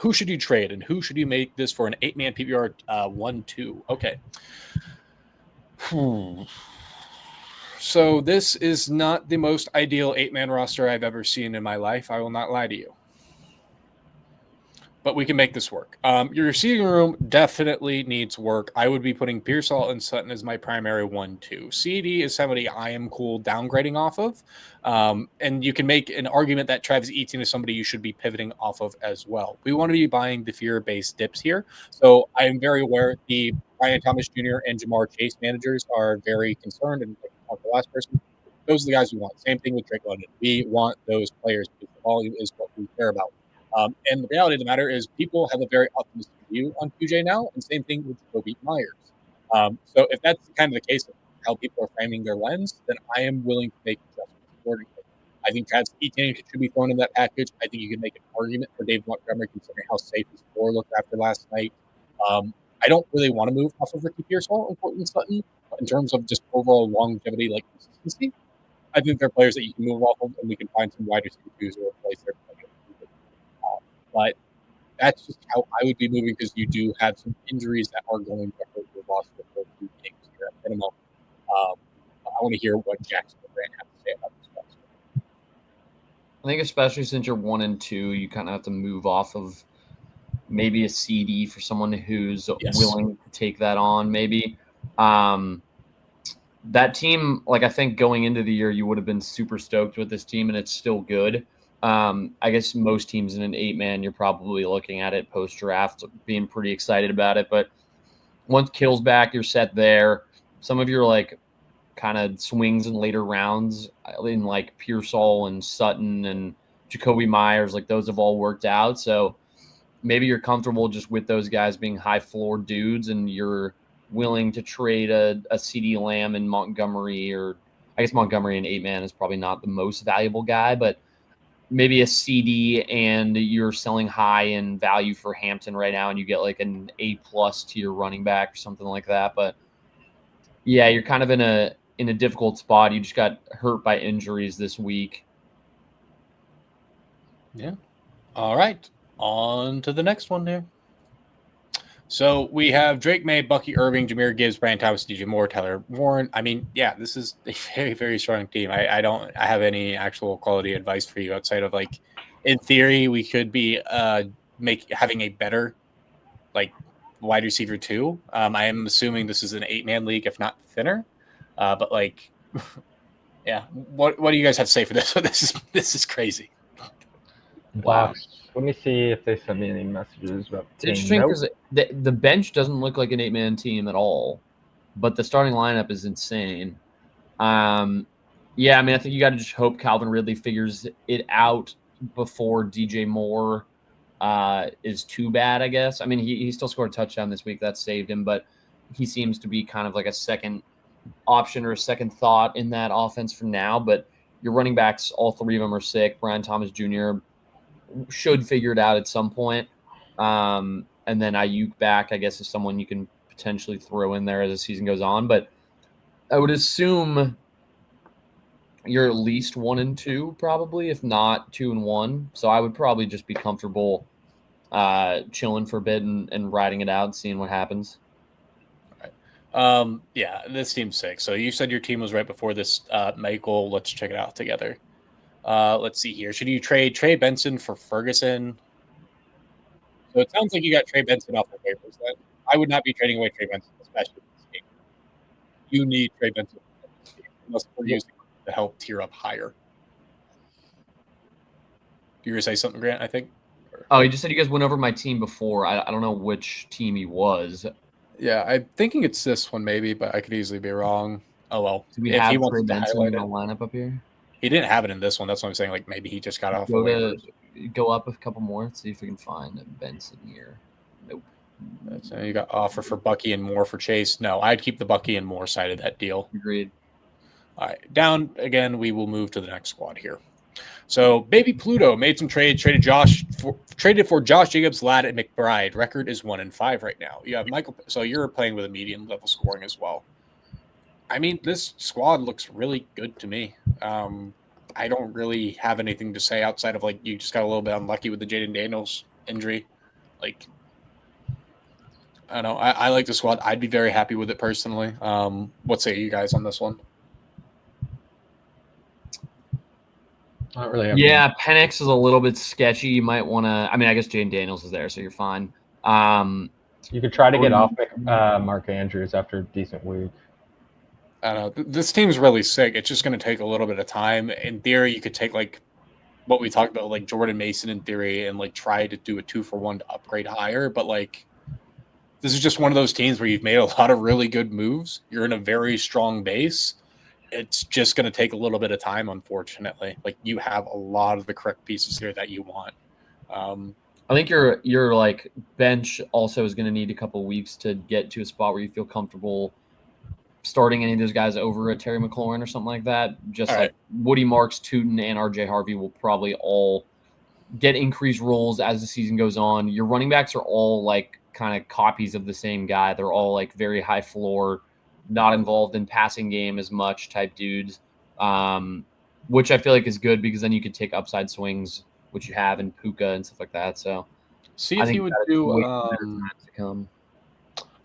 Who should you trade, and who should you make this for an 8-man PPR 1-2? Okay. So this is not the most ideal 8-man roster I've ever seen in my life. I will not lie to you. But we can make this work. Your receiving room definitely needs work. I would be putting Pearsall and Sutton as my primary 1-2. CD is somebody I am cool downgrading off of. And you can make an argument that Travis Etienne is somebody you should be pivoting off of as well. We want to be buying the fear-based dips here. So I am very aware the Brian Thomas Jr. and Jamar Chase managers are very concerned. And like the last person, those are the guys we want. Same thing with Drake London. We want those players because the volume is what we care about. And the reality of the matter is people have a very optimistic view on QJ now, and same thing with Jacoby Myers. So if that's kind of the case of how people are framing their lens, then I am willing to make adjustments accordingly. I think Travis Etienne should be thrown in that package. I think you can make an argument for Dave Montgomery considering how safe his floor looked after last night. I don't really want to move off of Ricky Pearsall and Courtland Sutton, but in terms of just overall longevity, like consistency, I think they're players that you can move off of, and we can find some wide receiver to replace their players. But that's just how I would be moving because you do have some injuries that are going to hurt your roster for a few games here at minimum. I want to hear what Jackson Grant has to say about this roster. I think especially since you're 1 and 2, you kind of have to move off of maybe a CD for someone who's willing to take that on. Maybe that team, like I think going into the year, you would have been super stoked with this team, and it's still good. I guess most teams in an 8-man, you're probably looking at it post-draft, being pretty excited about it. But once Kill's back, you're set there. Some of your like kind of swings in later rounds, in like Pearsall and Sutton and Jacoby Myers, like those have all worked out. So maybe you're comfortable just with those guys being high floor dudes, and you're willing to trade a CeeDee Lamb and Montgomery, or I guess Montgomery in 8-man is probably not the most valuable guy, but maybe a CD, and you're selling high in value for Hampton right now, and you get like an A+ to your running back or something like that. But yeah, you're kind of in a difficult spot. You just got hurt by injuries this week. Yeah. All right. On to the next one here. So we have Drake May, Bucky Irving, Jahmyr Gibbs, Brian Thomas, DJ Moore, Tyler Warren. I mean, yeah, this is a very, very strong team. I don't have any actual quality advice for you outside of like, in theory, we could be having a better like wide receiver 2. I am assuming this is an 8-man league, if not thinner. But like, yeah, what do you guys have to say for this? This is crazy. Wow. Let me see if they sent me any messages about. It's interesting because the bench doesn't look like an 8-man team at all, but the starting lineup is insane. Yeah, I mean, I think you got to just hope Calvin Ridley figures it out before DJ Moore is too bad, I guess. I mean, he still scored a touchdown this week. That saved him, but he seems to be kind of like a second option or a second thought in that offense for now, but your running backs, all three of them are sick. Brian Thomas Jr. should figure it out at some point. And then Ayuk back, I guess, is someone you can potentially throw in there as the season goes on. But I would assume you're at least 1-2, probably, if not 2-1. So I would probably just be comfortable chilling for a bit and riding it out, seeing what happens. Yeah, this team's sick. So you said your team was right before this, Michael. Let's check it out together. Let's see here. Should you trade Trey Benson for Ferguson? So it sounds like you got Trey Benson off the waivers. Then I would not be trading away Trey Benson, especially in this game. You need Trey Benson unless we're using to help tier up higher. You were gonna say something, Grant? I think. Oh, you just said you guys went over my team before. I don't know which team he was. Yeah, I'm thinking it's this one maybe, but I could easily be wrong. Oh well. Do we If have he Trey wants to Benson highlight in the it. lineup up here? He didn't have it in this one. That's what I'm saying. Like maybe he just got off the waivers. Go up a couple more. See if we can find Benson here. Nope. So you got offer for Bucky and Moore for Chase. No, I'd keep the Bucky and Moore side of that deal. Agreed. All right, down again. We will move to the next squad here. So Baby Pluto made some trades. Traded for Josh Jacobs, Ladd, and McBride. Record is 1-5 right now. You have Michael. So you're playing with a medium level scoring as well. I mean, this squad looks really good to me. I don't really have anything to say outside of like you just got a little bit unlucky with the Jaden Daniels injury. Like, I don't know. I like the squad. I'd be very happy with it personally. What say you guys on this one? Not really. Yeah, Penix is a little bit sketchy. You might want to. I mean, I guess Jane Daniels is there, so you're fine. You could try to get off Mark Andrews after a decent week. I don't know. This team's really sick. It's just going to take a little bit of time. In theory, you could take like what we talked about, like Jordan Mason in theory, and like try to do a 2-for-1 to upgrade higher. But like, this is just one of those teams where you've made a lot of really good moves. You're in a very strong base. It's just going to take a little bit of time, unfortunately. Like you have a lot of the correct pieces here that you want. I think your like bench also is going to need a couple weeks to get to a spot where you feel comfortable starting any of those guys over a Terry McLaurin or something like that. Just All like Woody Marks, Tootin, and RJ Harvey will probably all get increased roles as the season goes on. Your running backs are all like kind of copies of the same guy. They're all like very high floor, not involved in passing game as much type dudes, which I feel like is good because then you could take upside swings, which you have in Puka and stuff like that. So see if you would that is do. way better times to come.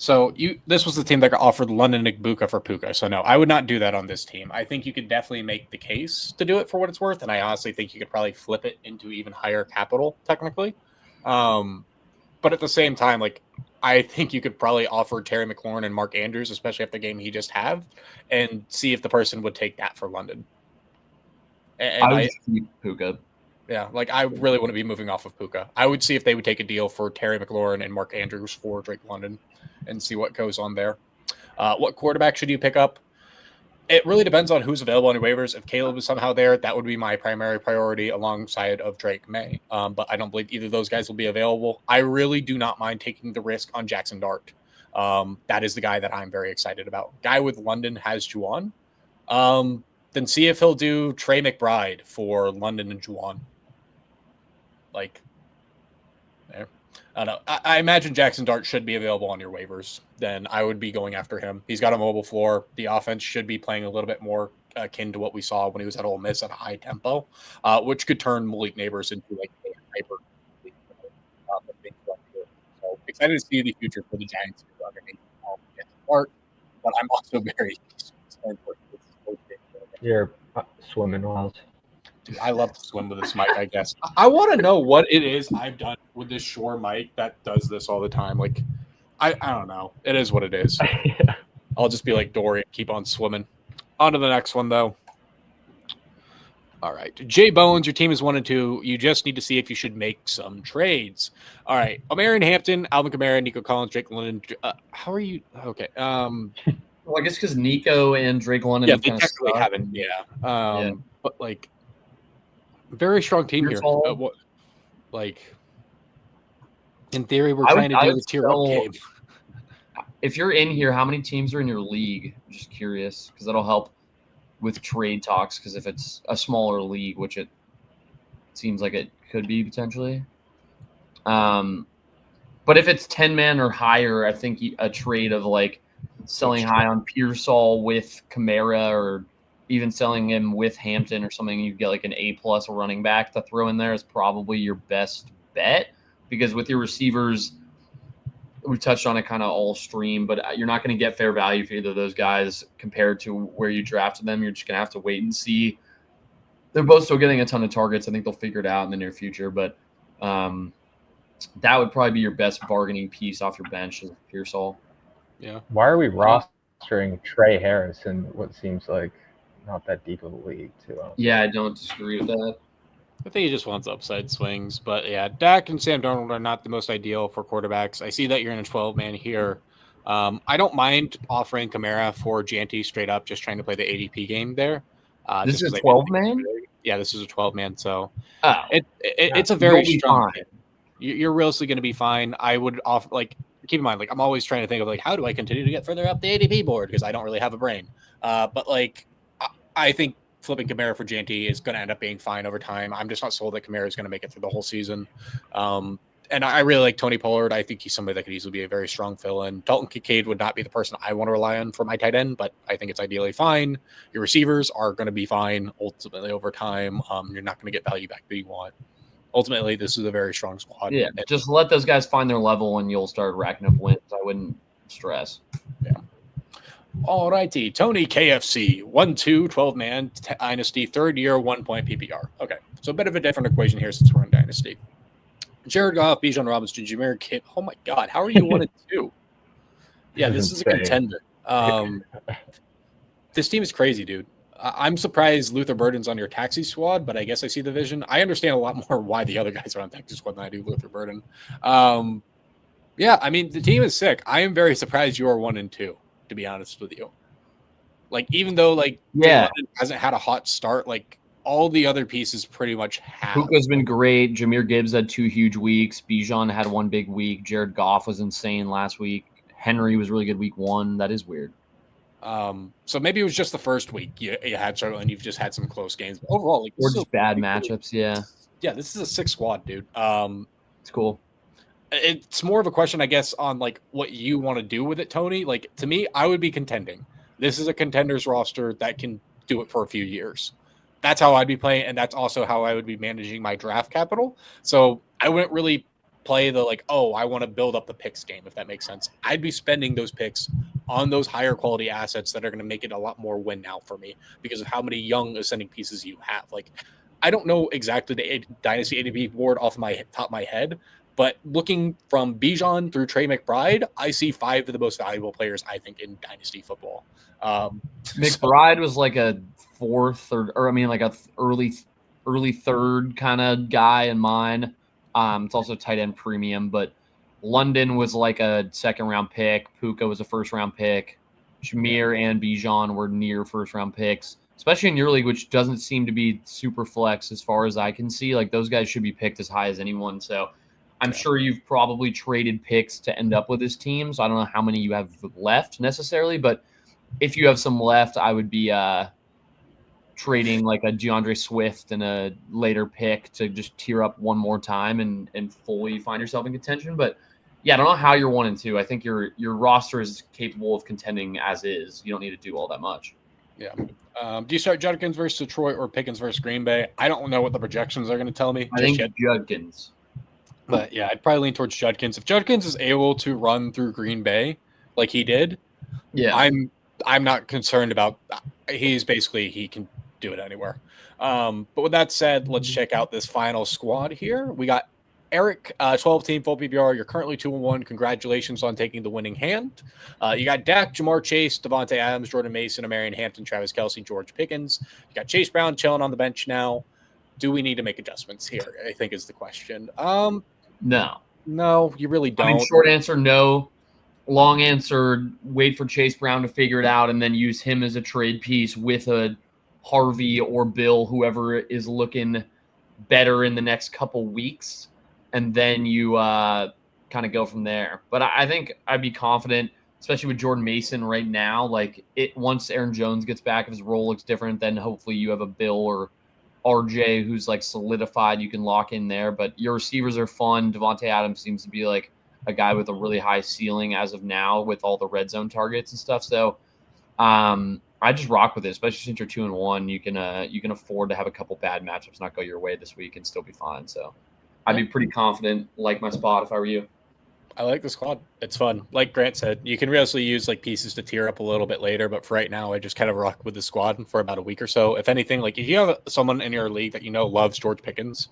So this was the team that got offered London Igbuka for Puka. So no, I would not do that on this team. I think you could definitely make the case to do it for what it's worth, and I honestly think you could probably flip it into even higher capital technically. But at the same time, like I think you could probably offer Terry McLaurin and Mark Andrews, especially after the game he just had, and see if the person would take that for London. And I would just keep Puka. Yeah, like I really want to be moving off of Puka. I would see if they would take a deal for Terry McLaurin and Mark Andrews for Drake London and see what goes on there. What quarterback should you pick up? It really depends on who's available on your waivers. If Caleb is somehow there, that would be my primary priority alongside of Drake May. But I don't believe either of those guys will be available. I really do not mind taking the risk on Jackson Dart. That is the guy that I'm very excited about. Guy with London has Juwan. Then see if he'll do Trey McBride for London and Juwan. Like, there. I don't know. I imagine Jackson Dart should be available on your waivers. Then I would be going after him. He's got a mobile floor. The offense should be playing a little bit more akin to what we saw when he was at Ole Miss at a high tempo, which could turn Malik Neighbors into like a hyper. So excited to see the future for the Giants underneath Jackson Dart, but I'm also very concerned for this. You're swimming wild. Dude, I love to swim with this mic, I guess. I want to know what it is I've done with this Shure mic that does this all the time. Like, I don't know. It is what it is. I'll just be like Dory and keep on swimming. On to the next one, though. All right. Jay Bones, your team is 1-2. You just need to see if you should make some trades. All right. Omarion Hampton, Alvin Kamara, Nico Collins, Drake London. How are you? Okay. Well, I guess because Nico and Drake London. Yeah, they technically haven't. Yeah. But like, very strong team here. Like, in theory, we're trying to do the tier up game. if you're in here, how many teams are in your league? I'm just curious because that'll help with trade talks. Because if it's a smaller league, which it seems like it could be potentially, but if it's 10-man or higher, I think a trade of like selling high on Pearsall with Kamara, or even selling him with Hampton or something, you get like an A+ running back to throw in there is probably your best bet. Because with your receivers, we touched on it kind of all stream, but you're not going to get fair value for either of those guys compared to where you drafted them. You're just going to have to wait and see. They're both still getting a ton of targets. I think they'll figure it out in the near future, but that would probably be your best bargaining piece off your bench is Pearsall. Yeah. Why are we rostering Trey Harris in what seems like not that deep of a league, too? Yeah, I don't disagree with that. I think he just wants upside swings. But yeah, Dak and Sam Darnold are not the most ideal for quarterbacks. I see that you're in a 12-man here. I don't mind offering Kamara for Janty straight up, just trying to play the ADP game there. This is a 12-man? Yeah, this is a 12-man. So Oh, it's a very you'll be strong fine. You're realistically going to be fine. I would offer, like, keep in mind, like, I'm always trying to think of, like, how do I continue to get further up the ADP board? Because I don't really have a brain. But, like, I think flipping Kamara for Janty is going to end up being fine over time. I'm just not sold that Kamara is going to make it through the whole season. And I really like Tony Pollard. I think he's somebody that could easily be a very strong fill-in. Dalton Kincaid would not be the person I want to rely on for my tight end, but I think it's ideally fine. Your receivers are going to be fine ultimately over time. You're not going to get value back that you want. Ultimately, this is a very strong squad. Yeah, just let those guys find their level and you'll start racking up wins. I wouldn't stress. Yeah. All righty. Tony KFC, 1-2, 12-man, Dynasty, third year, 1 point PPR. Okay, so a bit of a different equation here since we're in Dynasty. Jared Goff, Bijan Robinson, Jahmyr Gibbs. Oh my God, how are you 1-2? Yeah, this is a contender. This team is crazy, dude. I'm surprised Luther Burden's on your taxi squad, but I guess I see the vision. I understand a lot more why the other guys are on taxi squad than I do Luther Burden. Yeah, I mean, the team is sick. I am very surprised you are 1-2, to be honest with you. Like, even though, like, Yeah, hasn't had a hot start, like, all the other pieces pretty much have. Puka's been great. Jahmyr Gibbs had 2 huge weeks. Bijan had 1 big week. Jared Goff was insane last week. Henry was really good week 1. That is weird. So maybe it was just the first week you had struggle and you've just had some close games. But overall, like, Or just bad matchups. Yeah, yeah, this is a 6 squad, dude. it's cool. It's more of a question, I guess, on like what you want to do with it, Tony. Like, to me, I would be contending. This is a contenders roster that can do it for a few years. That's how I'd be playing, and that's also how I would be managing my draft capital. So I wouldn't really play the like, oh, I want to build up the picks game, if that makes sense. I'd be spending those picks on those higher quality assets that are going to make it a lot more win now for me because of how many young ascending pieces you have. Like, I don't know exactly the Dynasty ADP board off my top of my head, but looking from Bijan through Trey McBride, I see 5 of the most valuable players, I think, in Dynasty football. McBride was like a 4th or I mean, like a early 3rd kind of guy in mine. It's also tight end premium, but London was like a 2nd round pick. Puka was a 1st round pick. Jahmyr and Bijan were near 1st round picks, especially in your league, which doesn't seem to be super flex as far as I can see. Like, those guys should be picked as high as anyone. So I'm sure you've probably traded picks to end up with this team. So I don't know how many you have left necessarily, but if you have some left, I would be trading like a DeAndre Swift and a later pick to just tier up one more time and fully find yourself in contention. But yeah, I don't know how you're 1-2. I think your roster is capable of contending as is. You don't need to do all that much. Yeah. Do you start Judkins versus Detroit or Pickens versus Green Bay? I don't know what the projections are going to tell me. I think Judkins. But yeah, I'd probably lean towards Judkins. If Judkins is able to run through Green Bay like he did, yeah, I'm not concerned about. He can do it anywhere. But with that said, let's check out this final squad here. We got Eric, 12-team full PPR. You're currently 2-1. Congratulations on taking the winning hand. You got Dak, Jamar Chase, Devontae Adams, Jordan Mason, Amarian Hampton, Travis Kelce, George Pickens. You got Chase Brown chilling on the bench now. Do we need to make adjustments here? I think is the question. No, you really don't. I mean, short answer, no. Long answer, wait for Chase Brown to figure it out and then use him as a trade piece with a Harvey or Bill, whoever is looking better in the next couple weeks. And then you kind of go from there. But I think I'd be confident especially with Jordan Mason right now. Like once Aaron Jones gets back, if his role looks different, then hopefully you have a Bill or RJ who's like solidified. You can lock in there. But your receivers are fun. Devontae Adams seems to be like a guy with a really high ceiling as of now with all the red zone targets and stuff. So I just rock with it, especially since you're 2-1. You can afford to have a couple bad matchups not go your way this week and still be fine. So I'd be pretty confident, like my spot if I were you. I like the squad. It's fun. Like Grant said, you can really use like pieces to tier up a little bit later, but for right now, I just kind of rock with the squad for about a week or so. If anything, like if you have someone in your league that you know loves George Pickens,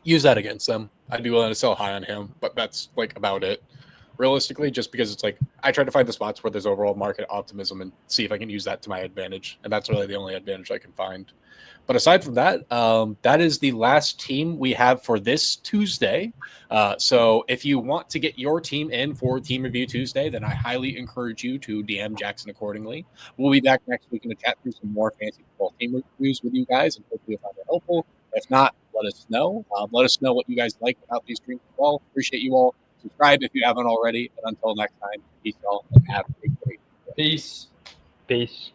use that against them. I'd be willing to sell high on him, but that's like about it. Realistically, just because it's like I try to find the spots where there's overall market optimism and see if I can use that to my advantage, and that's really the only advantage I can find. But aside from that, that is the last team we have for this Tuesday. So if you want to get your team in for Team Review Tuesday, then I highly encourage you to DM Jackson accordingly. We'll be back next week to chat through some more fantasy football team reviews with you guys, and hopefully you'll find it helpful. If not, let us know. Let us know what you guys like about these streams as well. Appreciate you all. Subscribe if you haven't already. And until next time, peace, y'all, and have a great day. Peace. Peace.